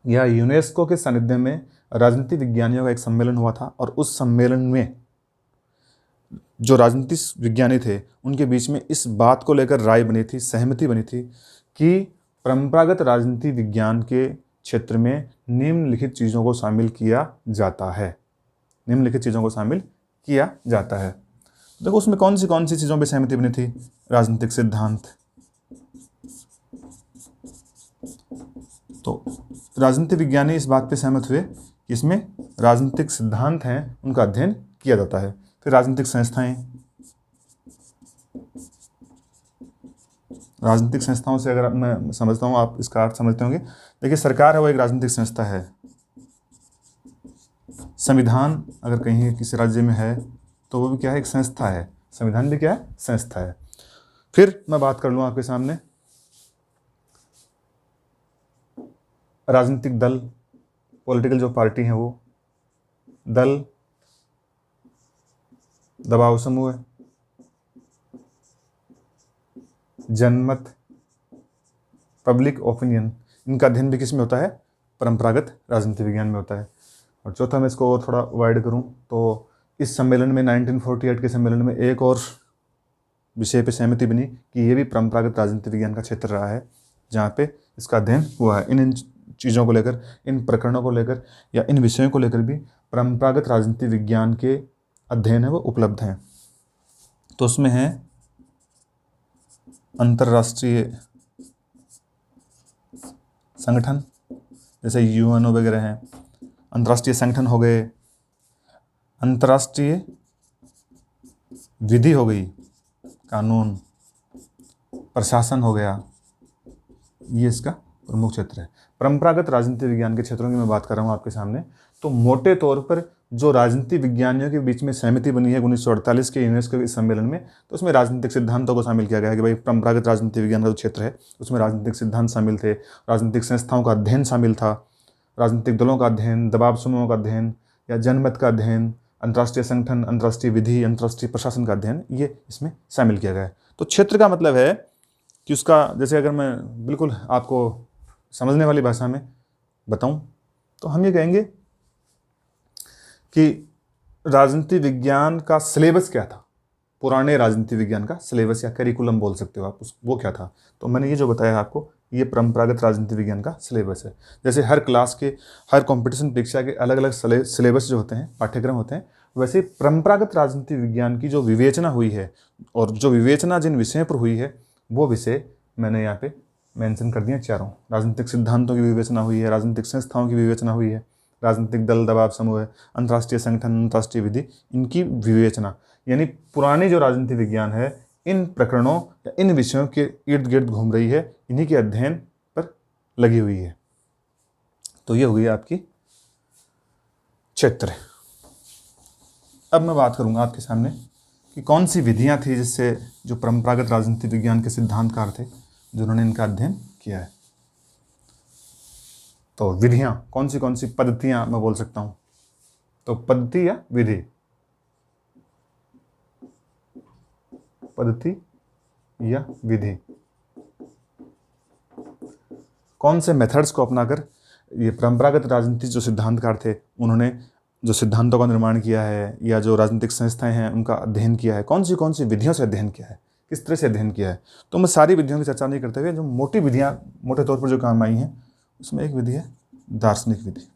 या यूनेस्को के सानिध्य में राजनीति विज्ञानियों का एक सम्मेलन हुआ था, और उस सम्मेलन में जो राजनीति विज्ञानी थे उनके बीच में इस बात को लेकर राय बनी थी, सहमति बनी थी कि परंपरागत राजनीति विज्ञान के क्षेत्र में निम्नलिखित चीज़ों को शामिल किया जाता है, निम्नलिखित चीज़ों को शामिल किया जाता है। देखो उसमें कौन सी चीज़ों पर सहमति बनी थी। राजनीतिक सिद्धांत, तो राजनीति विज्ञानी इस बात पे सहमत हुए कि इसमें राजनीतिक सिद्धांत हैं उनका अध्ययन किया जाता है। फिर राजनीतिक संस्थाएं, राजनीतिक संस्थाओं से अगर मैं समझता हूँ, आप इसका अर्थ समझते होंगे। देखिए, सरकार है वो एक राजनीतिक संस्था है, संविधान अगर कहीं किसी राज्य में है तो वो भी क्या है, एक संस्था है। संविधान भी क्या है, संस्था है। फिर मैं बात कर लूँ आपके सामने राजनीतिक दल, पॉलिटिकल जो पार्टी हैं वो, दल, दबाव समूह, जनमत, पब्लिक ओपिनियन, इनका अध्ययन भी किस में होता है? परंपरागत राजनीति विज्ञान में होता है। और चौथा, मैं इसको और थोड़ा वाइड करूं तो इस सम्मेलन में 1948 के सम्मेलन में एक और विषय पे सहमति बनी कि ये भी परंपरागत राजनीति विज्ञान का क्षेत्र रहा है, जहाँ पे इसका अध्ययन हुआ है। इन चीज़ों को लेकर, इन प्रकरणों को लेकर या इन विषयों को लेकर भी परंपरागत राजनीति विज्ञान के अध्ययन है वो उपलब्ध हैं। तो उसमें है अंतर्राष्ट्रीय संगठन, जैसे यूएनओ वगैरह हैं, अंतर्राष्ट्रीय संगठन हो गए, अंतर्राष्ट्रीय विधि हो गई, कानून, प्रशासन हो गया, ये इसका प्रमुख क्षेत्र है। परंपरागत राजनीति विज्ञान के क्षेत्रों की मैं बात कर रहा हूँ आपके सामने। तो मोटे तौर पर जो राजनीति विज्ञानियों के बीच में सहमति बनी है 1948 के यूनेस्को के सम्मेलन में, तो उसमें राजनीतिक सिद्धांतों को शामिल किया गया है कि भाई परंपरागत राजनीति विज्ञान का जो क्षेत्र है उसमें राजनीतिक सिद्धांत शामिल थे, राजनीतिक संस्थाओं का अध्ययन शामिल था, राजनीतिक दलों का अध्ययन, दबाव समूहों का अध्ययन या जनमत का अध्ययन, अंतर्राष्ट्रीय संगठन, अंतर्राष्ट्रीय विधि, अंतर्राष्ट्रीय प्रशासन का अध्ययन, ये इसमें शामिल किया गया है। तो क्षेत्र का मतलब है कि उसका, जैसे अगर मैं बिल्कुल आपको समझने वाली भाषा में बताऊं तो हम ये कहेंगे कि राजनीति विज्ञान का सिलेबस क्या था, पुराने राजनीति विज्ञान का सिलेबस या करिकुलम बोल सकते हो आप, वो क्या था। तो मैंने ये जो बताया आपको, ये परंपरागत राजनीति विज्ञान का सिलेबस है। जैसे हर क्लास के, हर कंपटीशन परीक्षा के अलग अलग सिलेबस जो होते हैं, पाठ्यक्रम होते हैं, वैसे परंपरागत राजनीति विज्ञान की जो विवेचना हुई है और जो विवेचना जिन विषयों पर हुई है वो विषय मैंने यहाँ पे मेंशन कर दिए चारों। राजनीतिक सिद्धांतों की विवेचना हुई है, राजनीतिक संस्थाओं की विवेचना हुई है, राजनीतिक दल, दबाव समूह, अंतर्राष्ट्रीय संगठन, अंतर्राष्ट्रीय विधि, इनकी विवेचना। यानी पुरानी जो राजनीति विज्ञान है इन प्रकरणों या इन विषयों के इर्द गिर्द घूम रही है, इन्हीं के अध्ययन पर लगी हुई है। तो ये हो गई आपकी क्षेत्र। अब मैं बात करूंगा आपके सामने कि कौन सी विधियां थी जिससे जो परंपरागत राजनीति विज्ञान के सिद्धांतकार थे जिन्होंने इनका अध्ययन किया है। तो विधियां कौन सी पद्धतियां मैं बोल सकता हूं। तो पद्धति या विधि, पद्धति या विधि, कौन से मेथड्स को अपनाकर ये परंपरागत राजनीति जो सिद्धांतकार थे उन्होंने जो सिद्धांतों का निर्माण किया है या जो राजनीतिक संस्थाएं हैं उनका अध्ययन किया है, कौन सी विधियों से अध्ययन किया है, किस तरह से अध्ययन किया है। तो मैं सारी विधियों की चर्चा नहीं करते हुए जो मोटी विधियां मोटे तौर पर जो काम आई हैं उसमें एक विधि है दार्शनिक विधि।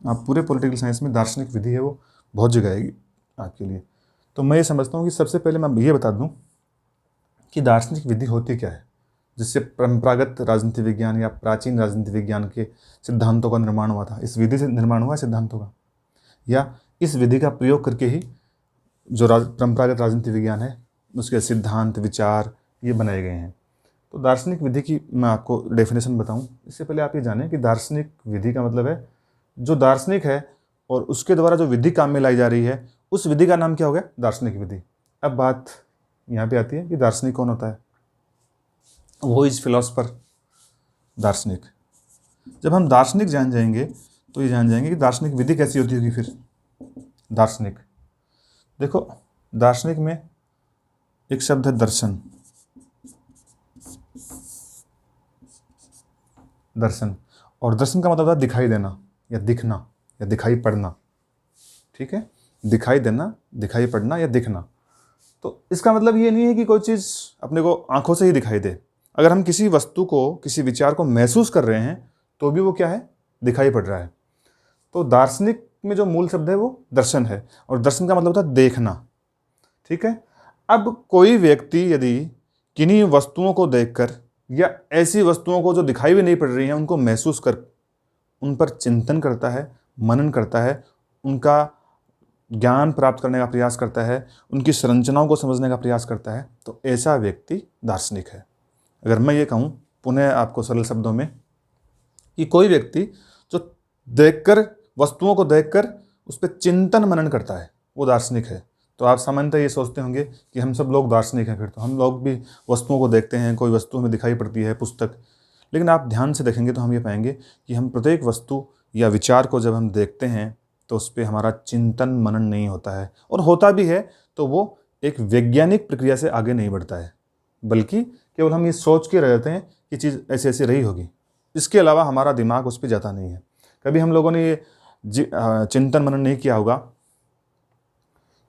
आप पूरे पॉलिटिकल साइंस में दार्शनिक विधि है वो बहुत जगह आएगी आपके लिए। तो मैं ये समझता हूँ कि सबसे पहले मैं ये बता दूं कि दार्शनिक विधि होती क्या है, जिससे परंपरागत राजनीति विज्ञान या प्राचीन राजनीति विज्ञान के सिद्धांतों का निर्माण हुआ था। इस विधि से निर्माण हुआ सिद्धांतों का, या इस विधि का प्रयोग करके ही जो परंपरागत राजनीति विज्ञान है उसके सिद्धांत, विचार ये बनाए गए हैं। तो दार्शनिक विधि की मैं आपको डेफिनेशन बताऊं, इससे पहले आप ये जानें कि दार्शनिक विधि का मतलब है जो दार्शनिक है और उसके द्वारा जो विधि काम में लाई जा रही है उस विधि का नाम क्या हो गया, दार्शनिक विधि। अब बात यहाँ पे आती है कि दार्शनिक कौन होता है। वो इज फिलोसफर, दार्शनिक। जब हम दार्शनिक जान जाएंगे तो ये जान जाएंगे कि दार्शनिक विधि कैसी होती होगी। फिर दार्शनिक, देखो दार्शनिक में एक शब्द है दर्शन। दर्शन, और दर्शन का मतलब है दिखाई देना या दिखना या दिखाई पड़ना। ठीक है, दिखाई देना, दिखाई पड़ना या दिखना। तो इसका मतलब ये नहीं है कि कोई चीज़ अपने को आंखों से ही दिखाई दे। अगर हम किसी वस्तु को, किसी विचार को महसूस कर रहे हैं तो भी वो क्या है, दिखाई पड़ रहा है। तो दार्शनिक में जो मूल शब्द है वो दर्शन है, और दर्शन का मतलब होता है देखना। ठीक है, अब कोई व्यक्ति यदि किन्हीं वस्तुओं को देखकर या ऐसी वस्तुओं को जो दिखाई भी नहीं पड़ रही हैं उनको महसूस कर उन पर चिंतन करता है, मनन करता है, उनका ज्ञान प्राप्त करने का प्रयास करता है, उनकी संरचनाओं को समझने का प्रयास करता है, तो ऐसा व्यक्ति दार्शनिक है। अगर मैं ये कहूँ पुनः आपको सरल शब्दों में कि कोई व्यक्ति जो देखकर, वस्तुओं को देखकर उस पर चिंतन मनन करता है वो दार्शनिक है। तो आप सामान्यतः ये सोचते होंगे कि हम सब लोग दार्शनिक हैं, फिर तो हम लोग भी वस्तुओं को देखते हैं, कोई वस्तु हमें दिखाई पड़ती है, पुस्तक। लेकिन आप ध्यान से देखेंगे तो हम ये पाएंगे कि हम प्रत्येक वस्तु या विचार को जब हम देखते हैं तो उस पर हमारा चिंतन मनन नहीं होता है, और होता भी है तो वो एक वैज्ञानिक प्रक्रिया से आगे नहीं बढ़ता है, बल्कि केवल हम ये सोच के रह जाते हैं कि चीज़ ऐसे ऐसे रही होगी। इसके अलावा हमारा दिमाग उस पर जाता नहीं है। कभी हम लोगों ने ये चिंतन मनन नहीं किया होगा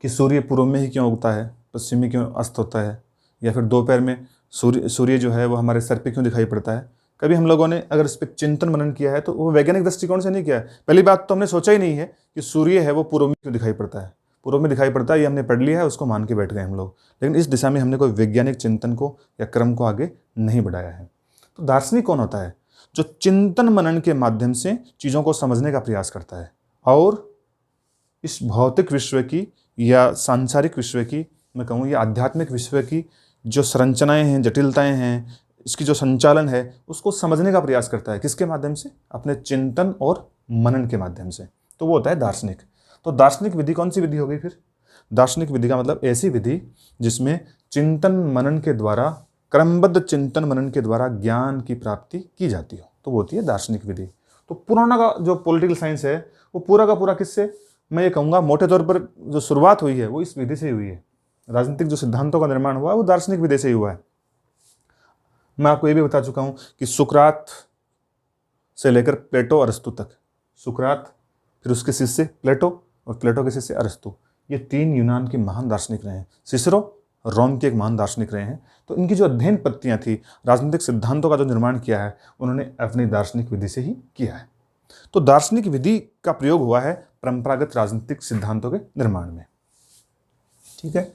कि सूर्य पूर्व में ही क्यों उगता है, पश्चिम में क्यों अस्त होता है, या फिर दोपहर में सूर्य जो है वो हमारे सर पे क्यों दिखाई पड़ता है। कभी हम लोगों ने अगर इस पर चिंतन मनन किया है तो वो वैज्ञानिक दृष्टिकोण से नहीं किया है। पहली बात तो हमने सोचा ही नहीं है कि सूर्य है वो पूर्व में क्यों दिखाई पड़ता है, पूर्व में दिखाई पड़ता है ये हमने पढ़ लिया है, उसको मान के बैठ गए हम लोग। लेकिन इस दिशा में हमने कोई वैज्ञानिक चिंतन को या क्रम को आगे नहीं बढ़ाया है। तो दार्शनिक कौन होता है? जो चिंतन मनन के माध्यम से चीज़ों को समझने का प्रयास करता है और इस भौतिक विश्व की या सांसारिक विश्व की, मैं कहूँ या आध्यात्मिक विश्व की जो संरचनाएं हैं, जटिलताएं हैं, इसकी जो संचालन है, उसको समझने का प्रयास करता है। किसके माध्यम से? अपने चिंतन और मनन के माध्यम से। तो वो होता है दार्शनिक। तो दार्शनिक विधि कौन सी विधि हो गई फिर? दार्शनिक विधि का मतलब ऐसी विधि जिसमें चिंतन मनन के द्वारा, क्रमबद्ध चिंतन मनन के द्वारा ज्ञान की प्राप्ति की जाती हो, तो वो होती है दार्शनिक विधि। तो पुराना का जो पॉलिटिकल साइंस है वो पूरा का पूरा किससे, मैं ये कहूँगा मोटे तौर पर जो शुरुआत हुई है वो इस विधि से ही हुई है। राजनीतिक जो सिद्धांतों का निर्माण हुआ है वो दार्शनिक विधि से ही हुआ है। मैं आपको ये भी बता चुका हूँ कि सुकरात से लेकर प्लेटो अरस्तु तक, सुकरात फिर उसके शिष्य प्लेटो और प्लेटो के शिष्य अरस्तु, ये तीन यूनान के महान दार्शनिक रहे हैं। सिसरो रोम के एक महान दार्शनिक रहे हैं। तो इनकी जो अध्ययन पत्तियाँ थी, राजनीतिक सिद्धांतों का जो निर्माण किया है, उन्होंने अपनी दार्शनिक विधि से ही किया है। तो दार्शनिक विधि का प्रयोग हुआ है परंपरागत राजनीतिक सिद्धांतों के निर्माण में। ठीक है।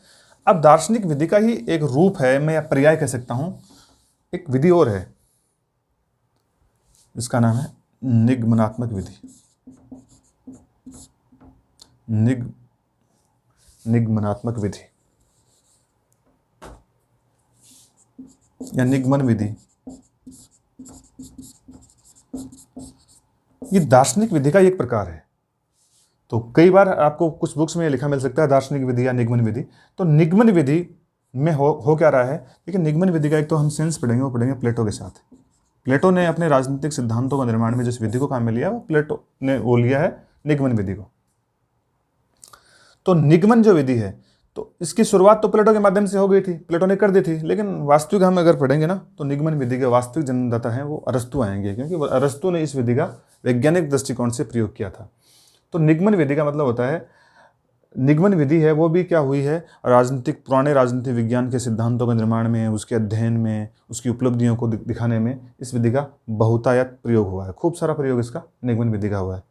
अब दार्शनिक विधि का ही एक रूप है, मैं या पर्याय कह सकता हूं, एक विधि और है, इसका नाम है निगमनात्मक विधि। निगमनात्मक विधि या निगमन विधि, ये दार्शनिक विधि का एक प्रकार है। तो कई बार आपको कुछ बुक्स में लिखा मिल सकता है दार्शनिक विधि या निगमन विधि। तो निगमन विधि में हो क्या रहा है, लेकिन निगमन विधि का एक तो हम सेंस पढ़ेंगे, वो पढ़ेंगे प्लेटो के साथ। प्लेटो ने अपने राजनीतिक सिद्धांतों का निर्माण में जिस विधि को काम में लिया, वो प्लेटो ने वो लिया है निगमन विधि को। तो निगमन जो विधि है, तो इसकी शुरुआत तो प्लेटो के माध्यम से हो गई थी, प्लेटो ने कर दी थी। लेकिन वास्तविक हम अगर पढ़ेंगे ना, तो निगमन विधि के वास्तविक जन्मदाता हैं वो अरस्तु आएंगे, क्योंकि अरस्तु ने इस विधि का वैज्ञानिक दृष्टिकोण से प्रयोग किया था। तो निगमन विधि का मतलब होता है, निगमन विधि है वो भी क्या हुई है, पुराने राजनीतिक विज्ञान के सिद्धांतों के निर्माण में, उसके अध्ययन में, उसकी उपलब्धियों को दिखाने में इस विधि का बहुतायत प्रयोग हुआ है। खूब सारा प्रयोग इसका निगमन विधि का हुआ है।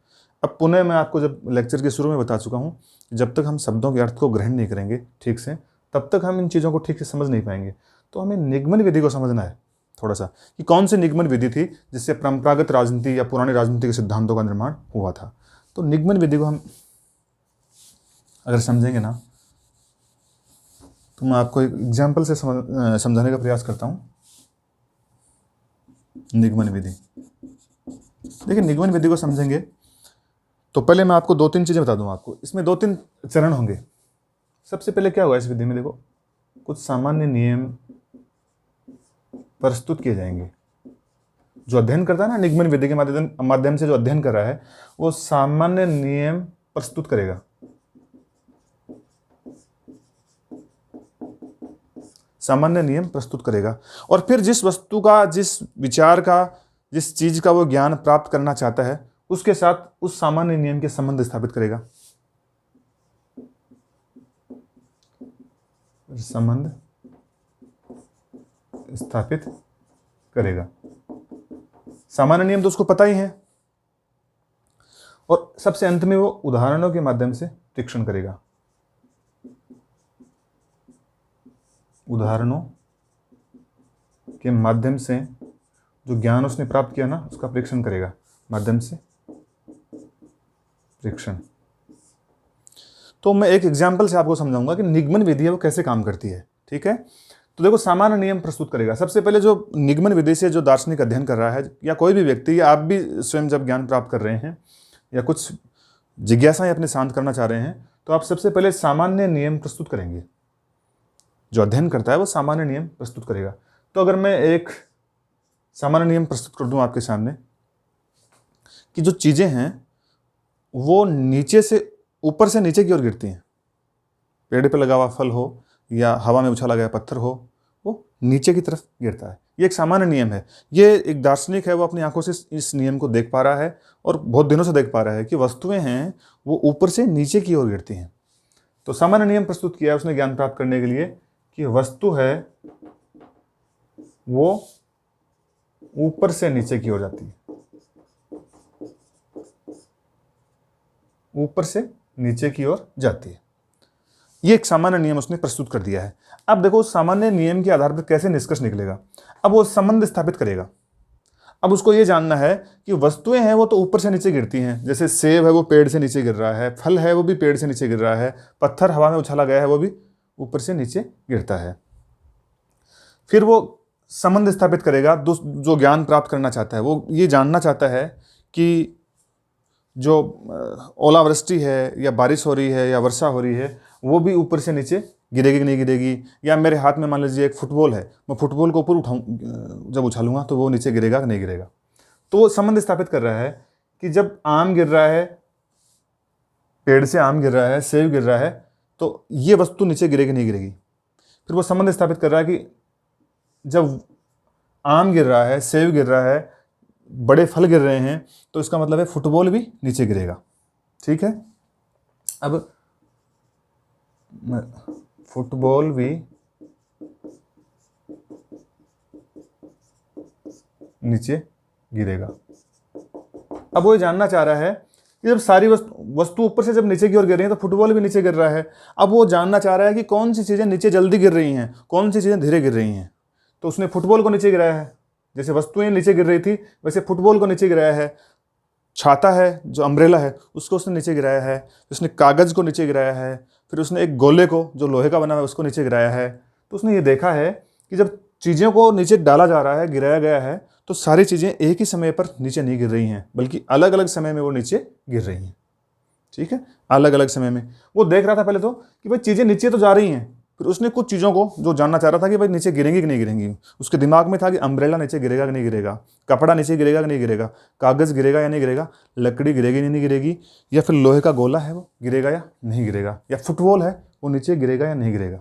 अब पुनः मैं आपको जब लेक्चर के शुरू में बता चुका हूँ, जब तक हम शब्दों के अर्थ को ग्रहण नहीं करेंगे ठीक से, तब तक हम इन चीज़ों को ठीक से समझ नहीं पाएंगे। तो हमें निगमन विधि को समझना है थोड़ा सा, कि कौन सी निगमन विधि थी जिससे परंपरागत राजनीति या पुराने राजनीति के सिद्धांतों का निर्माण हुआ था। तो निगमन विधि को हम अगर समझेंगे ना, तो मैं आपको एक एग्जाम्पल से समझाने का प्रयास करता हूँ। निगमन विधि, देखिए निगमन विधि को समझेंगे तो पहले मैं आपको 2-3 चीज़ें बता दूँ आपको। इसमें 2-3 चरण होंगे। सबसे पहले क्या हुआ इस विधि में, देखो कुछ सामान्य नियम प्रस्तुत किए जाएंगे। जो अध्ययन करता है ना, निगमन विधि के माध्यम से जो अध्ययन कर रहा है, वो सामान्य नियम प्रस्तुत करेगा। सामान्य नियम प्रस्तुत करेगा और फिर जिस वस्तु का, जिस विचार का, जिस चीज का वो ज्ञान प्राप्त करना चाहता है, उसके साथ उस सामान्य नियम के संबंध स्थापित करेगा। संबंध स्थापित करेगा। सामान्य नियम तो उसको पता ही है, और सबसे अंत में वो उदाहरणों के माध्यम से परीक्षण करेगा। उदाहरणों के माध्यम से जो ज्ञान उसने प्राप्त किया ना, उसका परीक्षण करेगा। माध्यम से परीक्षण। तो मैं एक एग्जाम्पल से आपको समझाऊंगा कि निगमन विधि है वो कैसे काम करती है। ठीक है। तो देखो, सामान्य नियम प्रस्तुत करेगा। सबसे पहले जो निगमन विधि से जो दार्शनिक अध्ययन कर रहा है, या कोई भी व्यक्ति, या आप भी स्वयं जब ज्ञान प्राप्त कर रहे हैं या कुछ जिज्ञासाएं अपने शांत करना चाह रहे हैं, तो आप सबसे पहले सामान्य नियम प्रस्तुत करेंगे। जो अध्ययन करता है वो सामान्य नियम प्रस्तुत करेगा। तो अगर मैं एक सामान्य नियम प्रस्तुत कर दूं आपके सामने कि जो चीज़ें हैं वो नीचे से ऊपर से नीचे की ओर गिरती हैं। पेड़ पे लगा हुआ फल हो या हवा में उछाला गया पत्थर हो, वो नीचे की तरफ गिरता है। ये एक सामान्य नियम है। ये एक दार्शनिक है, वो अपनी आंखों से इस नियम को देख पा रहा है और बहुत दिनों से देख पा रहा है कि वस्तुएं हैं वो ऊपर से नीचे की ओर गिरती हैं। तो सामान्य नियम प्रस्तुत किया है उसने ज्ञान प्राप्त करने के लिए कि वस्तु है वो ऊपर से नीचे की ओर जाती है, ऊपर से नीचे की ओर जाती है। ये एक सामान्य नियम उसने प्रस्तुत कर दिया है। अब देखो उस सामान्य नियम के आधार पर कैसे निष्कर्ष निकलेगा। अब वो संबंध स्थापित करेगा। अब उसको ये जानना है कि वस्तुएं हैं वो तो ऊपर से नीचे गिरती हैं, जैसे सेब है वो पेड़ से नीचे गिर रहा है, फल है वो भी पेड़ से नीचे गिर रहा है, पत्थर हवा में उछाला गया है वो भी ऊपर से नीचे गिरता है। फिर वो संबंध स्थापित करेगा। जो ज्ञान प्राप्त करना चाहता है वो ये जानना चाहता है कि जो ओलावृष्टि है या बारिश हो रही है या वर्षा हो रही है वो भी ऊपर से नीचे गिरेगी कि नहीं गिरेगी। या मेरे हाथ में मान लीजिए एक फुटबॉल है, मैं फुटबॉल को ऊपर उठाऊं, जब उछालूंगा तो वो नीचे गिरेगा कि नहीं गिरेगा। तो वो संबंध स्थापित कर रहा है कि जब आम गिर रहा है, पेड़ से आम गिर रहा है, सेब गिर रहा है, तो ये वस्तु नीचे गिरेगी नहीं गिरेगी। फिर वो संबंध स्थापित कर रहा है कि जब आम गिर रहा है, सेब गिर रहा है, बड़े फल गिर रहे हैं, तो इसका मतलब है फुटबॉल भी नीचे गिरेगा। ठीक है, अब फुटबॉल भी नीचे गिरेगा। अब वो ये जानना चाह रहा है कि जब सारी वस्तु ऊपर से जब नीचे की ओर गिर रही है तो फुटबॉल भी नीचे गिर रहा है। अब वो जानना चाह रहा है कि कौन सी चीज़ें नीचे जल्दी गिर रही हैं, कौन सी चीज़ें धीरे गिर रही हैं। तो उसने फुटबॉल को नीचे गिराया है। जैसे वस्तुएं नीचे गिर रही थी वैसे फुटबॉल को नीचे गिराया है। छाता है जो अम्ब्रेला है उसको उसने नीचे गिराया है। उसने कागज़ को नीचे गिराया है। फिर उसने एक गोले को जो लोहे का बना है उसको नीचे गिराया है। तो उसने ये देखा है कि जब चीज़ों को नीचे डाला जा रहा है, गिराया गया है, तो सारी चीज़ें एक ही समय पर नीचे नहीं गिर रही हैं, बल्कि अलग अलग समय में वो नीचे गिर रही हैं। ठीक है, अलग अलग समय में वो देख रहा था पहले तो कि भाई चीज़ें नीचे तो जा रही हैं। फिर उसने कुछ चीज़ों को जो जानना चाह रहा था कि भाई नीचे गिरेंगी कि नहीं गिरेंगी, उसके दिमाग में था कि अम्ब्रेला नीचे गिरेगा कि नहीं गिरेगा, कपड़ा नीचे गिरेगा कि नहीं गिरेगा, कागज़ गिरेगा या नहीं गिरेगा, लकड़ी गिरेगी नहीं गिरेगी, या फिर लोहे का गोला है वो गिरेगा या नहीं गिरेगा, या फुटबॉल है वो नीचे गिरेगा या नहीं गिरेगा।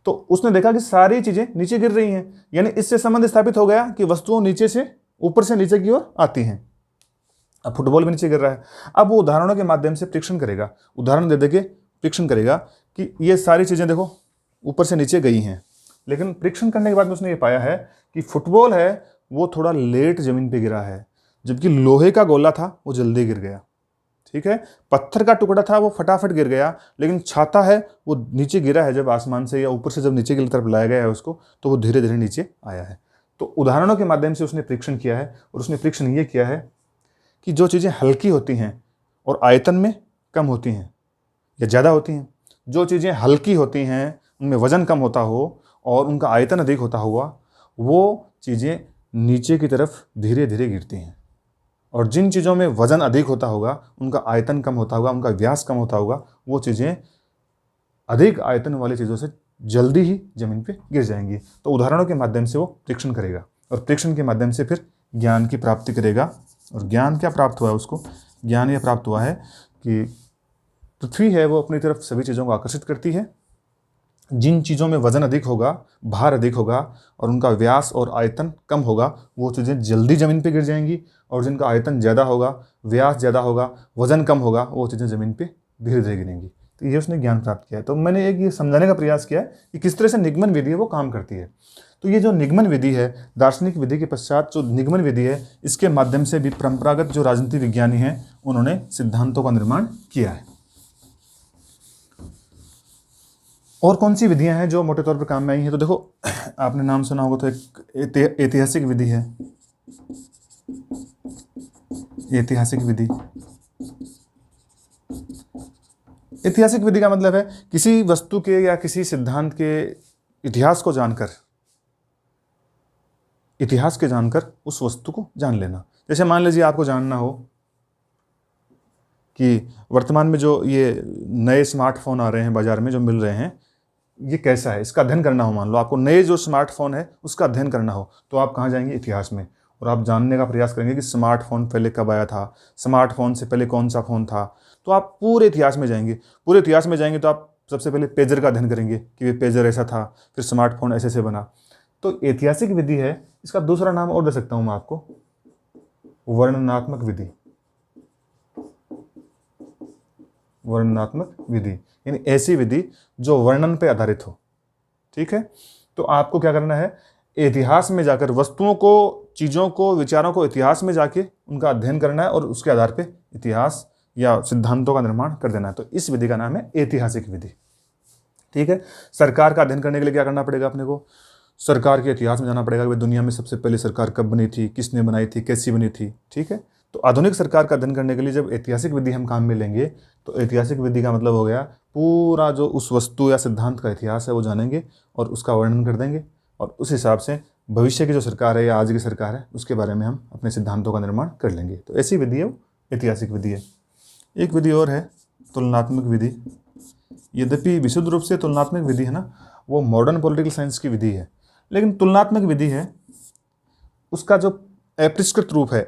तो उसने देखा कि सारी चीज़ें नीचे गिर रही हैं, यानी इससे संबंध स्थापित हो गया कि वस्तुओं नीचे से ऊपर से नीचे की ओर आती हैं। अब फुटबॉल भी नीचे गिर रहा है। अब वो उदाहरणों के माध्यम से परीक्षण करेगा, उदाहरण दे के परीक्षण करेगा कि ये सारी चीज़ें देखो ऊपर से नीचे गई हैं। लेकिन परीक्षण करने के बाद उसने ये पाया है कि फुटबॉल है वो थोड़ा लेट ज़मीन पे गिरा है, जबकि लोहे का गोला था वो जल्दी गिर गया। ठीक है, पत्थर का टुकड़ा था वो फटाफट गिर गया, लेकिन छाता है वो नीचे गिरा है जब आसमान से या ऊपर से जब नीचे की तरफ लाया गया है उसको, तो वो धीरे धीरे नीचे आया है। तो उदाहरणों के माध्यम से उसने परीक्षण किया है, और उसने परीक्षण ये किया है कि जो चीज़ें हल्की होती हैं और आयतन में कम होती हैं या ज़्यादा होती हैं, जो चीज़ें हल्की होती हैं उनमें वज़न कम होता हो और उनका आयतन अधिक होता हुआ, वो चीज़ें नीचे की तरफ धीरे धीरे गिरती हैं। और जिन चीज़ों में वज़न अधिक होता होगा, उनका आयतन कम होता होगा, उनका व्यास कम होता होगा, वो चीज़ें अधिक आयतन वाली चीज़ों से जल्दी ही ज़मीन पे गिर जाएंगी। तो उदाहरणों के माध्यम से वो परीक्षण करेगा और परीक्षण के माध्यम से फिर ज्ञान की प्राप्ति करेगा। और ज्ञान क्या प्राप्त हुआ है उसको? ज्ञान यह प्राप्त हुआ है कि पृथ्वी है वो अपनी तरफ सभी चीज़ों को आकर्षित करती है। जिन चीज़ों में वज़न अधिक होगा, भार अधिक होगा और उनका व्यास और आयतन कम होगा, वो चीज़ें जल्दी ज़मीन पे गिर जाएंगी, और जिनका आयतन ज़्यादा होगा, व्यास ज़्यादा होगा, वज़न कम होगा, वो चीज़ें ज़मीन पे धीरे धीरे गिरेंगी। तो ये उसने ज्ञान प्राप्त किया है। तो मैंने एक ये समझाने का प्रयास किया है कि किस तरह से निगमन विधि है वो काम करती है। तो ये जो निगमन विधि है, दार्शनिक विधि के पश्चात जो निगमन विधि है, इसके माध्यम से भी परंपरागत जो राजनीति विज्ञानी हैं उन्होंने सिद्धांतों का निर्माण किया है। और कौन सी विधियां हैं जो मोटे तौर पर काम में आई हैं? तो देखो, आपने नाम सुना होगा तो एक ऐतिहासिक विधि है। ऐतिहासिक विधि, ऐतिहासिक विधि का मतलब है किसी वस्तु के या किसी सिद्धांत के इतिहास को जानकर, इतिहास के जानकर उस वस्तु को जान लेना। जैसे मान लीजिए आपको जानना हो कि वर्तमान में जो ये नए स्मार्टफोन आ रहे हैं बाज़ार में, जो मिल रहे हैं, ये कैसा है, इसका अध्ययन करना हो, मान लो आपको नए जो स्मार्टफोन है उसका अध्ययन करना हो, तो आप कहाँ जाएंगे? इतिहास में। और आप जानने का प्रयास करेंगे कि स्मार्टफोन पहले कब आया था, स्मार्टफोन से पहले कौन सा फ़ोन था। तो आप पूरे इतिहास में जाएंगे। पूरे इतिहास में जाएंगे तो आप सबसे पहले पेजर का अध्ययन करेंगे कि ये पेजर ऐसा था, फिर स्मार्टफोन ऐसे से बना। तो ऐतिहासिक विधि है। इसका दूसरा नाम और दे सकता हूँ मैं आपको, वर्णनात्मक विधि। वर्णनात्मक विधि यानी ऐसी विधि जो वर्णन पे आधारित हो। ठीक है, तो आपको क्या करना है? इतिहास में जाकर वस्तुओं को, चीज़ों को, विचारों को इतिहास में जाके उनका अध्ययन करना है और उसके आधार पे इतिहास या सिद्धांतों का निर्माण कर देना है। तो इस विधि का नाम है ऐतिहासिक विधि। ठीक है, सरकार का अध्ययन करने के लिए क्या करना पड़ेगा अपने को? सरकार के इतिहास में जाना पड़ेगा कि दुनिया में सबसे पहले सरकार कब बनी थी, किसने बनाई थी, कैसी बनी थी। ठीक है, तो आधुनिक सरकार का अध्ययन करने के लिए जब ऐतिहासिक विधि हम काम में लेंगे, तो ऐतिहासिक विधि का मतलब हो गया पूरा जो उस वस्तु या सिद्धांत का इतिहास है वो जानेंगे और उसका वर्णन कर देंगे, और उस हिसाब से भविष्य की जो सरकार है या आज की सरकार है उसके बारे में हम अपने सिद्धांतों का निर्माण कर लेंगे। तो ऐसी विधि है वो ऐतिहासिक विधि है। एक विधि और है तुलनात्मक विधि। यद्यपि विशुद्ध रूप से तुलनात्मक विधि है ना, वो मॉडर्न पॉलिटिकल साइंस की विधि है, लेकिन तुलनात्मक विधि है उसका जो अपरिष्कृत रूप है,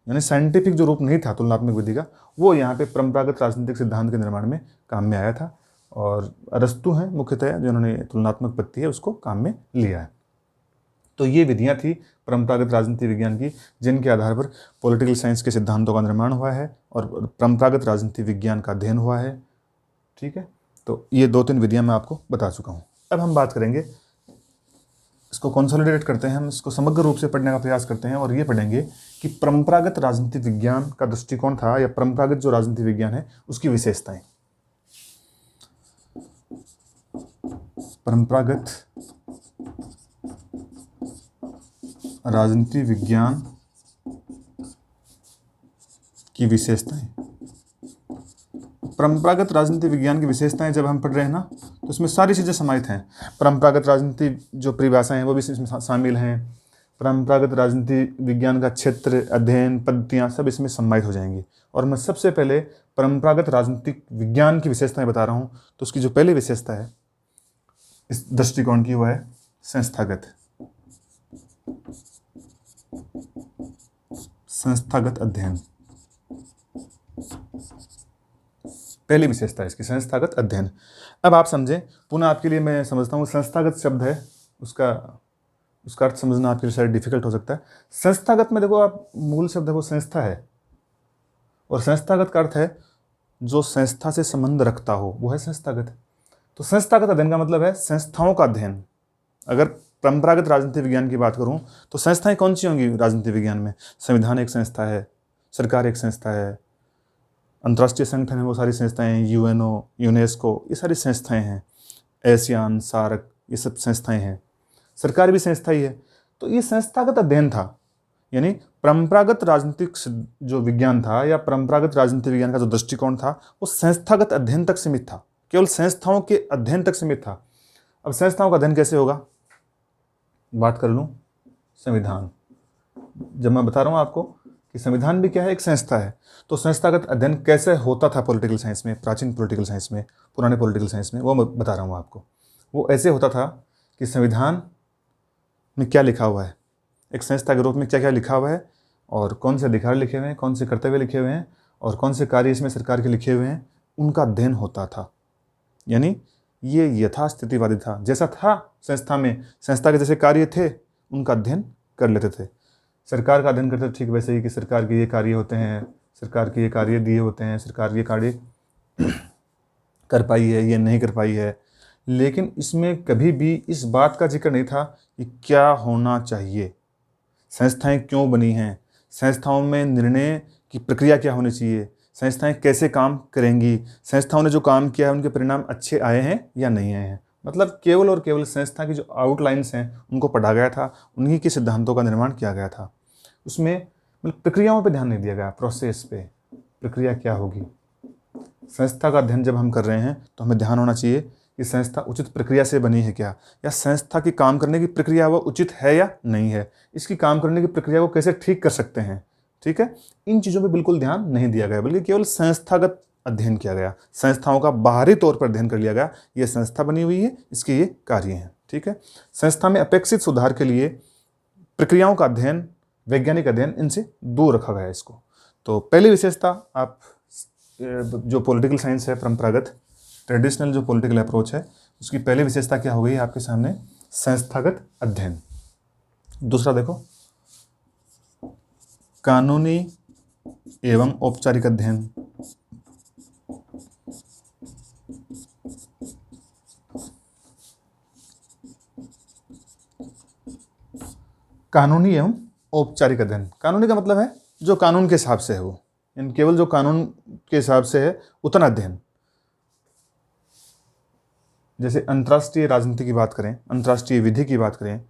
यानी साइंटिफिक जो रूप नहीं था तुलनात्मक विधि का, वो यहाँ पे परंपरागत राजनीतिक सिद्धांत के निर्माण में काम में आया था। और अरस्तु हैं मुख्यतः जिन्होंने तुलनात्मक पद्धति है उसको काम में लिया है। तो ये विधियाँ थी परंपरागत राजनीति विज्ञान की, जिनके आधार पर पॉलिटिकल साइंस के सिद्धांतों का निर्माण हुआ है और परंपरागत राजनीति विज्ञान का अध्ययन हुआ है। ठीक है, तो ये 2-3 विधियाँ मैं आपको बता चुका हूँ। अब हम बात करेंगे, इसको कंसोलिडेट करते हैं, हम इसको समग्र रूप से पढ़ने का प्रयास करते हैं और ये पढ़ेंगे कि परंपरागत राजनीति विज्ञान का दृष्टिकोण था या परंपरागत जो राजनीति विज्ञान है उसकी विशेषताएं। परंपरागत राजनीति विज्ञान की विशेषताएं। परंपरागत राजनीति विज्ञान की विशेषताएं जब हम पढ़ रहे हैं ना, तो इसमें सारी चीज़ें समाहित हैं। परंपरागत राजनीति जो परिभाषाएं हैं वो भी इसमें शामिल हैं। परंपरागत राजनीति विज्ञान का क्षेत्र, अध्ययन, पद्धतियाँ सब इसमें सम्मिलित हो जाएंगी। और मैं सबसे पहले परंपरागत राजनीतिक विज्ञान की विशेषताएं बता रहा हूँ। तो उसकी जो पहली विशेषता है इस दृष्टिकोण की, वो है संस्थागत अध्ययन। पहली विशेषता है इसकी संस्थागत अध्ययन। अब आप समझें, पुनः आपके लिए मैं समझता हूँ, संस्थागत शब्द है, उसका अर्थ समझना आपके लिए शायद डिफिकल्ट हो सकता है। संस्थागत में देखो आप, मूल शब्द है वो संस्था है, और संस्थागत का अर्थ है जो संस्था से संबंध रखता हो, वो है संस्थागत। तो संस्थागत अध्ययन का मतलब है संस्थाओं का अध्ययन। अगर परंपरागत राजनीति विज्ञान की बात करूं तो संस्थाएं कौन सी होंगी राजनीति विज्ञान में? संविधान एक संस्था है, सरकार एक संस्था है, अंतर्राष्ट्रीय संगठन है वो सारी संस्थाएं, यूएनओ, यूनेस्को, ये सारी संस्थाएं हैं, एशियान, सार्क, ये सब संस्थाएं हैं, सरकार भी संस्था ही है। तो ये संस्थागत अध्ययन था, यानी परंपरागत राजनीतिक जो विज्ञान था या परंपरागत राजनीति विज्ञान का जो दृष्टिकोण था वो संस्थागत अध्ययन तक सीमित था, केवल संस्थाओं के अध्ययन तक सीमित था। अब संस्थाओं का अध्ययन कैसे होगा? बात कर लूँ संविधान। जब मैं बता रहा हूँ आपको कि संविधान भी क्या है, एक संस्था है, तो संस्थागत अध्ययन कैसे होता था पॉलिटिकल साइंस में, प्राचीन पॉलिटिकल साइंस में, पुराने पॉलिटिकल साइंस में, वो मैं बता रहा हूँ आपको। वो ऐसे होता था कि संविधान में क्या लिखा हुआ है, एक संस्था के रूप में क्या क्या लिखा हुआ है, और कौन से अधिकार लिखे हुए हैं, कौन से कर्तव्य लिखे हुए हैं, और कौन से कार्य इसमें सरकार के लिखे हुए हैं, उनका अध्ययन होता था। यानी ये यथास्थितिवादी था, जैसा था संस्था में, संस्था के जैसे कार्य थे उनका अध्ययन कर लेते थे। सरकार का अध्ययन करते थे ठीक वैसे ही कि सरकार के ये कार्य होते हैं, सरकार के ये कार्य दिए होते हैं, सरकार ये कार्य कर पाई है, ये नहीं कर पाई है। लेकिन इसमें कभी भी इस बात का जिक्र नहीं था कि क्या होना चाहिए, संस्थाएं क्यों बनी हैं, संस्थाओं में निर्णय की प्रक्रिया क्या होनी चाहिए, संस्थाएं कैसे काम करेंगी, संस्थाओं ने जो काम किया है उनके परिणाम अच्छे आए हैं या नहीं आए हैं। मतलब केवल और केवल संस्था की जो आउटलाइंस हैं उनको पढ़ा गया था, उन्हीं के सिद्धांतों का निर्माण किया गया था। उसमें मतलब प्रक्रियाओं पे ध्यान नहीं दिया गया, प्रोसेस पे, प्रक्रिया क्या होगी। संस्था का अध्ययन जब हम कर रहे हैं तो हमें ध्यान होना चाहिए कि संस्था उचित प्रक्रिया से बनी है क्या, या संस्था की काम करने की प्रक्रिया वो उचित है या नहीं है, इसकी काम करने की प्रक्रिया को कैसे ठीक कर सकते हैं, ठीक है, इन चीज़ों पे बिल्कुल ध्यान नहीं दिया गया, बल्कि केवल संस्थागत अध्ययन किया गया, संस्थाओं का बाहरी तौर पर अध्ययन कर लिया गया। ये संस्था बनी हुई है, इसके ये कार्य हैं। ठीक है, संस्था में अपेक्षित सुधार के लिए प्रक्रियाओं का अध्ययन, वैज्ञानिक अध्ययन, इनसे दूर रखा गया है इसको। तो पहली विशेषता, आप जो पॉलिटिकल साइंस है, परंपरागत ट्रेडिशनल जो पॉलिटिकल अप्रोच है, उसकी पहली विशेषता क्या हो गई आपके सामने, संस्थागत अध्ययन। दूसरा देखो, कानूनी एवं औपचारिक अध्ययन। कानूनी एवं औपचारिक अध्ययन, कानूनी का मतलब है जो कानून के हिसाब से है वो, यानी केवल जो कानून के हिसाब से है उतना अध्ययन। जैसे अंतर्राष्ट्रीय राजनीति की बात करें, अंतर्राष्ट्रीय विधि की बात करें,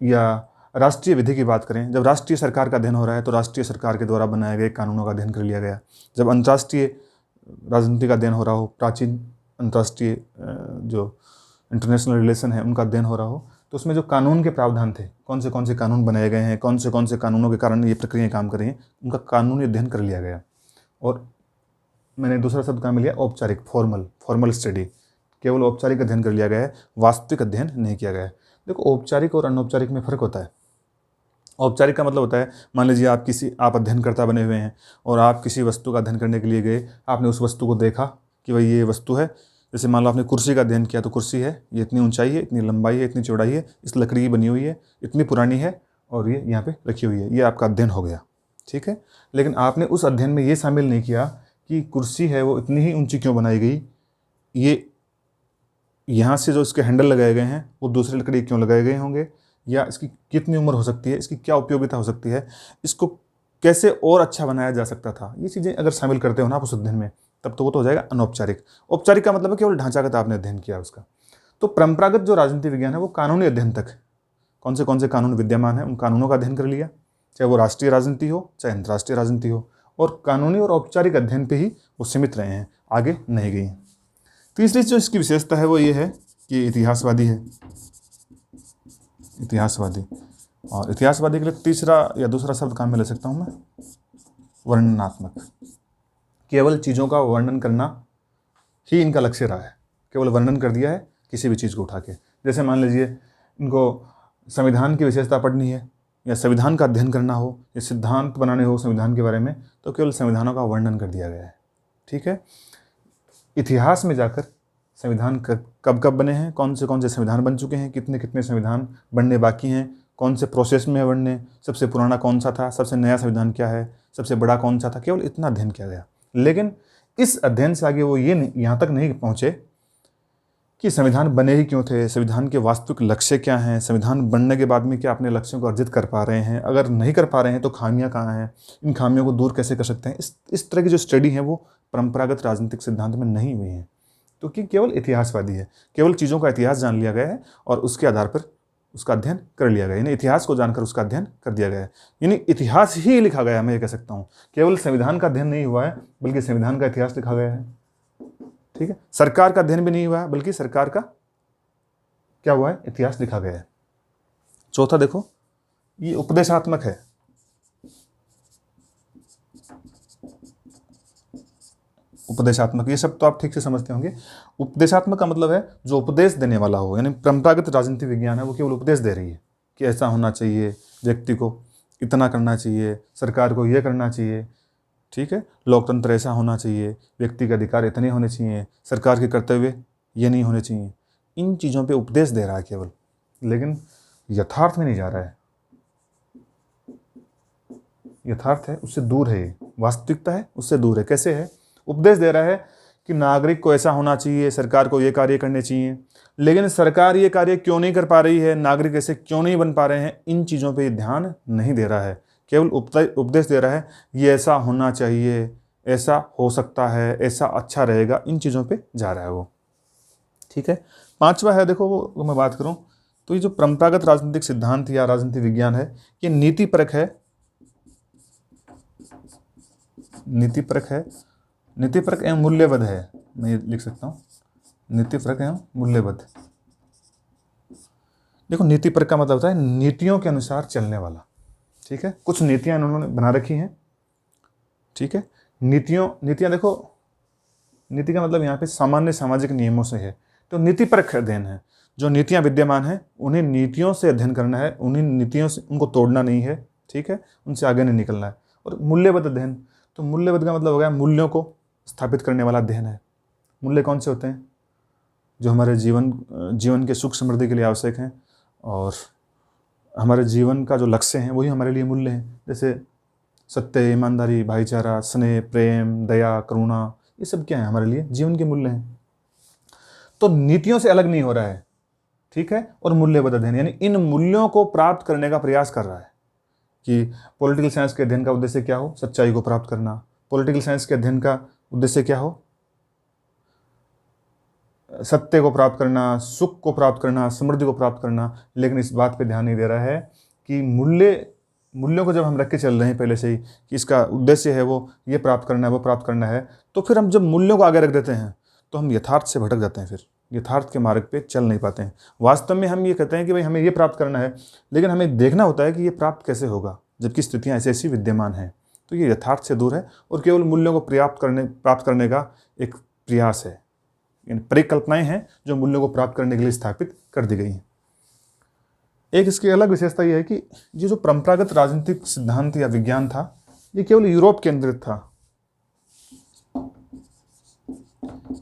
या राष्ट्रीय विधि की बात करें, जब राष्ट्रीय सरकार का अध्ययन हो रहा है तो राष्ट्रीय सरकार के द्वारा बनाए गए कानूनों का अध्ययन कर लिया गया। जब अंतर्राष्ट्रीय राजनीति का अध्ययन हो रहा हो, प्राचीन अंतर्राष्ट्रीय जो इंटरनेशनल रिलेशन है उनका अध्ययन हो रहा हो, तो उसमें जो कानून के प्रावधान थे, कौन से कानून बनाए गए हैं, कौन से कानूनों के कारण ये प्रक्रियाएं काम कर रही हैं, उनका कानूनी अध्ययन कर लिया गया। और मैंने दूसरा शब्द कहाँ मिल गया, औपचारिक, फॉर्मल स्टडी, केवल औपचारिक अध्ययन कर लिया गया है, वास्तविक अध्ययन नहीं किया गया है। देखो, औपचारिक और अनौपचारिक में फ़र्क होता है। औपचारिक का मतलब होता है, मान लीजिए आप अध्ययनकर्ता बने हुए हैं और आप किसी वस्तु का अध्ययन करने के लिए गए, आपने उस वस्तु को देखा कि भाई ये वस्तु है। जैसे मान लो आपने कुर्सी का अध्ययन किया, तो कुर्सी है, ये इतनी ऊंचाई है, इतनी लंबाई है, इतनी चौड़ाई है, इस लकड़ी की बनी हुई है, इतनी पुरानी है और ये यहाँ पे रखी हुई है, ये आपका अध्ययन हो गया। ठीक है, लेकिन आपने उस अध्ययन में ये शामिल नहीं किया कि कुर्सी है वो इतनी ही ऊंची क्यों बनाई गई, ये यहाँ से जो इसके हैंडल लगाए गए हैं वो दूसरी लकड़ी क्यों लगाए गए होंगे, या इसकी कितनी उम्र हो सकती है, इसकी क्या उपयोगिता हो सकती है, इसको कैसे और अच्छा बनाया जा सकता था, ये चीज़ें अगर शामिल करते हो ना आप उस अध्ययन में, तब तो वो तो हो जाएगा अनौपचारिक। औपचारिक का मतलब है केवल ढांचागत आपने अध्ययन किया उसका। तो परंपरागत जो राजनीति विज्ञान है वो कानूनी अध्ययन तक, कौन से कानून विद्यमान है उन कानूनों का अध्ययन कर लिया, चाहे वो राष्ट्रीय राजनीति हो चाहे अंतर्राष्ट्रीय राजनीति हो, और कानूनी और औपचारिक अध्ययन पे ही वो सीमित रहे हैं, आगे नहीं गई। तीसरी जो इसकी विशेषता है वो ये है कि इतिहासवादी है, इतिहासवादी। और इतिहासवादी के लिए तीसरा या दूसरा शब्द काम में ले सकता हूँ मैं, वर्णनात्मक। केवल चीज़ों का वर्णन करना ही इनका लक्ष्य रहा है, केवल वर्णन कर दिया है किसी भी चीज़ को उठा के। जैसे मान लीजिए इनको संविधान की विशेषता पढ़नी है या संविधान का अध्ययन करना हो या सिद्धांत बनाने हो संविधान के बारे में, तो केवल संविधानों का वर्णन कर दिया गया है। ठीक है, इतिहास में जाकर संविधान कब कब बने हैं, कौन से संविधान बन चुके हैं, कितने कितने संविधान बनने बाकी हैं, कौन से प्रोसेस में है बनने, सबसे पुराना कौन सा था, सबसे नया संविधान क्या है, सबसे बड़ा कौन सा था, केवल इतना अध्ययन किया गया। लेकिन इस अध्ययन से आगे वो ये यहाँ तक नहीं पहुँचे कि संविधान बने ही क्यों थे, संविधान के वास्तविक लक्ष्य क्या हैं, संविधान बनने के बाद में क्या अपने लक्ष्यों को अर्जित कर पा रहे हैं, अगर नहीं कर पा रहे हैं तो खामियां कहाँ हैं, इन खामियों को दूर कैसे कर सकते हैं। इस तरह की जो स्टडी है वो परंपरागत राजनीतिक सिद्धांत में नहीं हुई है, तो कि केवल इतिहासवादी है, केवल चीज़ों का इतिहास जान लिया गया है और उसके आधार पर उसका अध्ययन कर लिया गया, यानी इतिहास को जानकर उसका अध्ययन कर दिया गया है, यानी इतिहास ही लिखा गया है, मैं ये कह सकता हूँ। केवल संविधान का अध्ययन नहीं हुआ है बल्कि संविधान का इतिहास लिखा गया है। ठीक है, सरकार का अध्ययन भी नहीं हुआ है बल्कि सरकार का क्या हुआ है, इतिहास लिखा गया है। चौथा देखो, ये उपदेशात्मक है। उपदेशात्मक, ये सब तो आप ठीक से समझते होंगे। उपदेशात्मक का मतलब है जो उपदेश देने वाला हो, यानी परंपरागत राजनीति विज्ञान है वो केवल उपदेश दे रही है कि ऐसा होना चाहिए, व्यक्ति को इतना करना चाहिए, सरकार को ये करना चाहिए। ठीक है, लोकतंत्र ऐसा होना चाहिए, व्यक्ति के अधिकार इतने होने चाहिए, सरकार के कर्तव्य ये नहीं होने चाहिए। इन चीज़ों पे उपदेश दे रहा है केवल, लेकिन यथार्थ में नहीं जा रहा है। यथार्थ है उससे दूर है, ये वास्तविकता है उससे दूर है। कैसे है? उपदेश दे रहा है कि नागरिक को ऐसा होना चाहिए, सरकार को ये कार्य करने चाहिए, लेकिन सरकार ये कार्य क्यों नहीं कर पा रही है, नागरिक ऐसे क्यों नहीं बन पा रहे हैं, इन चीज़ों पे ध्यान नहीं दे रहा है। केवल उपदेश दे रहा है ये ऐसा होना चाहिए, ऐसा हो सकता है, ऐसा अच्छा रहेगा, इन चीज़ों पे जा रहा है वो। ठीक है, पांचवा है, देखो वो मैं बात करूं तो ये जो परंपरागत राजनीतिक सिद्धांत या राजनीति विज्ञान है ये नीतिपरक है। नीतिपरक एवं मूल्यबद्ध है, मैं ये लिख सकता हूँ, नीतिपरक एवं मूल्यबद्ध। देखो नीतिपरक का मतलब होता है नीतियों के अनुसार चलने वाला। ठीक है, कुछ नीतियाँ इन्होंने बना रखी हैं। ठीक है, नीतियाँ देखो, नीति का मतलब यहाँ पे सामान्य सामाजिक नियमों से है, तो नीतिपरक अध्ययन है। जो नीतियाँ विद्यमान हैं उन्हें नीतियों से अध्ययन करना है, उन्हीं नीतियों से उनको तोड़ना नहीं है। ठीक है, उनसे आगे नहीं निकलना है। और मूल्यबद्ध अध्ययन, तो मूल्यबद्ध का मतलब हो गया मूल्यों को स्थापित करने वाला अध्ययन है। मूल्य कौन से होते हैं? जो हमारे जीवन के सुख समृद्धि के लिए आवश्यक हैं, और हमारे जीवन का जो लक्ष्य है वही हमारे लिए मूल्य हैं। जैसे सत्य, ईमानदारी, भाईचारा, स्नेह, प्रेम, दया, करुणा, ये सब क्या है? हमारे लिए जीवन के मूल्य हैं। तो नीतियों से अलग नहीं हो रहा है। ठीक है, और मूल्यबद्ध अध्ययन यानी इन मूल्यों को प्राप्त करने का प्रयास कर रहा है। कि पॉलिटिकल साइंस के अध्ययन का उद्देश्य क्या हो? सच्चाई को प्राप्त करना। पॉलिटिकल साइंस के अध्ययन का उद्देश्य क्या हो? सत्य को प्राप्त करना, सुख को प्राप्त करना, समृद्धि को प्राप्त करना। लेकिन इस बात पे ध्यान नहीं दे रहा है कि मूल्यों को जब हम रख के चल रहे हैं पहले से ही कि इसका उद्देश्य है वो ये प्राप्त करना है, वो प्राप्त करना है, तो फिर हम जब मूल्यों को आगे रख देते हैं तो हम यथार्थ से भटक जाते हैं, फिर यथार्थ के मार्ग पे चल नहीं पाते हैं। वास्तव में हम ये कहते हैं कि भाई हमें ये प्राप्त करना है, लेकिन हमें देखना होता है कि ये प्राप्त कैसे होगा, जबकि स्थितियाँ ऐसी ऐसी विद्यमान हैं। तो ये यथार्थ से दूर है और केवल मूल्यों को प्राप्त करने का एक प्रयास है। परिकल्पनाएं हैं जो मूल्यों को प्राप्त करने के लिए स्थापित कर दी गई हैं। एक इसकी अलग विशेषता यह है कि ये जो परंपरागत राजनीतिक सिद्धांत या विज्ञान था, ये केवल यूरोप केंद्रित था।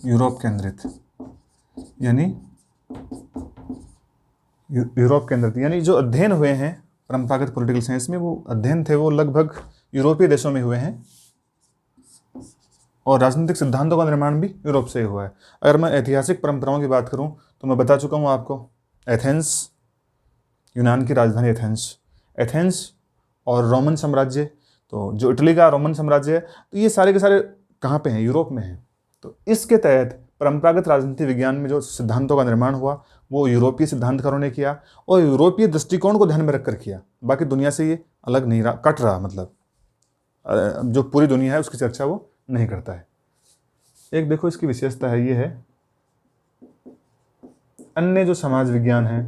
यूरोप केंद्रित यानी यूरोप केंद्रित यानी जो अध्ययन हुए हैं परंपरागत पॉलिटिकल साइंस में, वो अध्ययन थे वो लगभग यूरोपीय देशों में हुए हैं, और राजनीतिक सिद्धांतों का निर्माण भी यूरोप से ही हुआ है। अगर मैं ऐतिहासिक परंपराओं की बात करूं तो मैं बता चुका हूं आपको, एथेंस, यूनान की राजधानी एथेंस और रोमन साम्राज्य, तो जो इटली का रोमन साम्राज्य है, तो ये सारे के सारे कहाँ पे हैं? यूरोप में हैं। तो इसके तहत परंपरागत राजनीति विज्ञान में जो सिद्धांतों का निर्माण हुआ वो यूरोपीय सिद्धांतकारों ने किया, और यूरोपीय दृष्टिकोण को ध्यान में रखकर किया। बाकी दुनिया से ये अलग नहीं रहा, कट रहा, मतलब जो पूरी दुनिया है उसकी चर्चा वो नहीं करता है। एक देखो इसकी विशेषता है, ये है अन्य जो समाज विज्ञान है,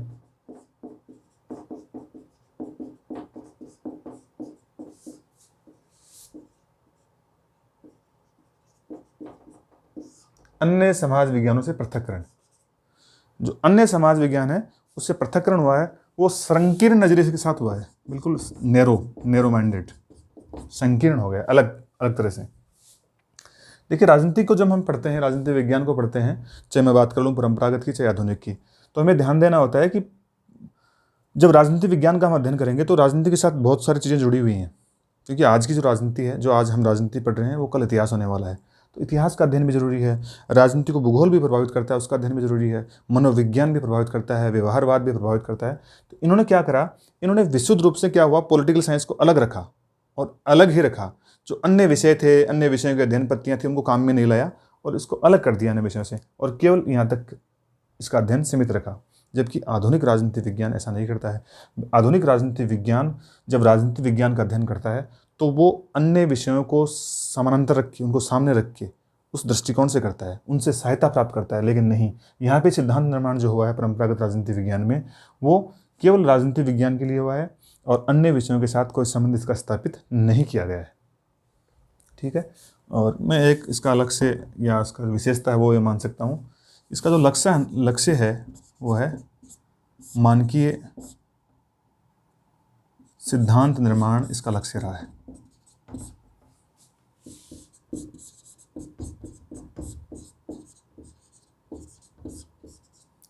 अन्य समाज विज्ञानों से पृथक्करण। जो अन्य समाज विज्ञान है उससे पृथक्करण हुआ है वो संकीर्ण नजरिए के साथ हुआ है, बिल्कुल नैरो माइंडेड, संकीर्ण हो गया, अलग अलग तरह से। देखिए, राजनीति को जब हम पढ़ते हैं, राजनीति विज्ञान को पढ़ते हैं, चाहे मैं बात कर लूँ परंपरागत की चाहे आधुनिक की, तो हमें ध्यान देना होता है कि जब राजनीति विज्ञान का हम अध्ययन करेंगे तो राजनीति के साथ बहुत सारी चीज़ें जुड़ी हुई हैं। क्योंकि आज की जो राजनीति है, जो आज हम राजनीति पढ़ रहे हैं, वो कल इतिहास होने वाला है। तो इतिहास का अध्ययन भी जरूरी है। राजनीति को भूगोल भी प्रभावित करता है, उसका अध्ययन भी जरूरी है। मनोविज्ञान भी प्रभावित करता है, व्यवहारवाद भी प्रभावित करता है। तो इन्होंने क्या करा, इन्होंने विशुद्ध रूप से क्या हुआ, पॉलिटिकल साइंस को अलग रखा, और अलग ही रखा। जो अन्य विषय थे, अन्य विषयों की अध्ययन पत्तियाँ थी, उनको काम में नहीं लाया और इसको अलग कर दिया अन्य विषयों से, और केवल यहाँ तक इसका अध्ययन सीमित रखा। जबकि आधुनिक राजनीति विज्ञान ऐसा नहीं करता है। आधुनिक राजनीति विज्ञान जब राजनीति विज्ञान का अध्ययन करता है तो वो अन्य विषयों को समानांतर रख के, उनको सामने रख के उस दृष्टिकोण से करता है, उनसे सहायता प्राप्त करता है। लेकिन नहीं, यहाँ पे सिद्धांत निर्माण जो हुआ है परंपरागत राजनीति विज्ञान में, वो केवल राजनीति विज्ञान के लिए हुआ है और अन्य विषयों के साथ कोई संबंध इसका स्थापित नहीं किया गया है। ठीक है, और मैं एक इसका अलग से या इसका विशेषता है वो ये मान सकता हूँ, इसका जो लक्ष्य है वो है मानकीय सिद्धांत निर्माण, इसका लक्ष्य रहा है।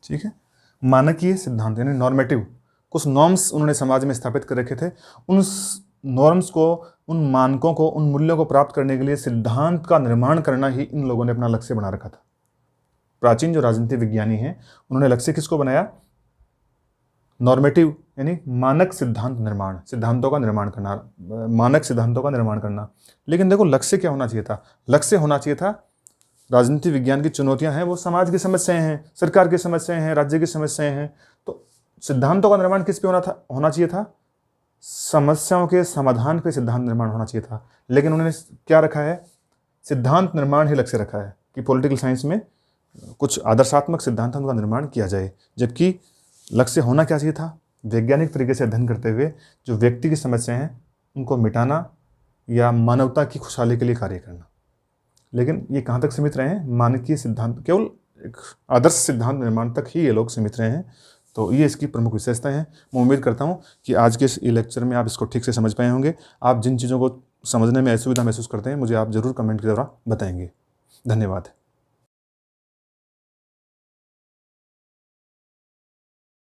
ठीक है, मानकीय सिद्धांत यानी नॉर्मेटिव, कुछ नॉर्म्स उन्होंने समाज में स्थापित कर रखे थे। उन नॉर्म्स को, उन मानकों को, उन मूल्यों को प्राप्त करने के लिए सिद्धांत का निर्माण करना ही इन लोगों ने अपना लक्ष्य बना रखा था। प्राचीन जो राजनीति विज्ञानी हैं उन्होंने लक्ष्य किसको बनाया? नॉर्मेटिव यानी मानक सिद्धांत निर्माण, सिद्धांतों का निर्माण करना, मानक सिद्धांतों का निर्माण करना। लेकिन देखो, लक्ष्य क्या होना चाहिए था? लक्ष्य होना चाहिए था, राजनीति विज्ञान की चुनौतियां हैं, वो समाज की समस्याएं हैं, सरकार की समस्याएं हैं, राज्य की समस्याएं हैं। तो सिद्धांतों का निर्माण किस पे होना चाहिए था? समस्याओं के समाधान पे सिद्धांत निर्माण होना चाहिए था। लेकिन उन्होंने क्या रखा है? सिद्धांत निर्माण ही लक्ष्य रखा है कि पॉलिटिकल साइंस में कुछ आदर्शात्मक सिद्धांतों का निर्माण किया जाए। जबकि लक्ष्य होना क्या चाहिए था? वैज्ञानिक तरीके से अध्ययन करते हुए जो व्यक्ति की समस्याएं हैं उनको मिटाना या मानवता की खुशहाली के लिए कार्य करना। लेकिन ये कहाँ तक सीमित रहे हैं? मानकीय सिद्धांत, केवल एक आदर्श सिद्धांत निर्माण तक ही ये लोग सीमित रहे हैं। तो ये इसकी प्रमुख विशेषताएं हैं। मैं उम्मीद करता हूँ कि आज के इस लेक्चर में आप इसको ठीक से समझ पाए होंगे। आप जिन चीज़ों को समझने में असुविधा महसूस करते हैं मुझे आप ज़रूर कमेंट के द्वारा बताएंगे। धन्यवाद।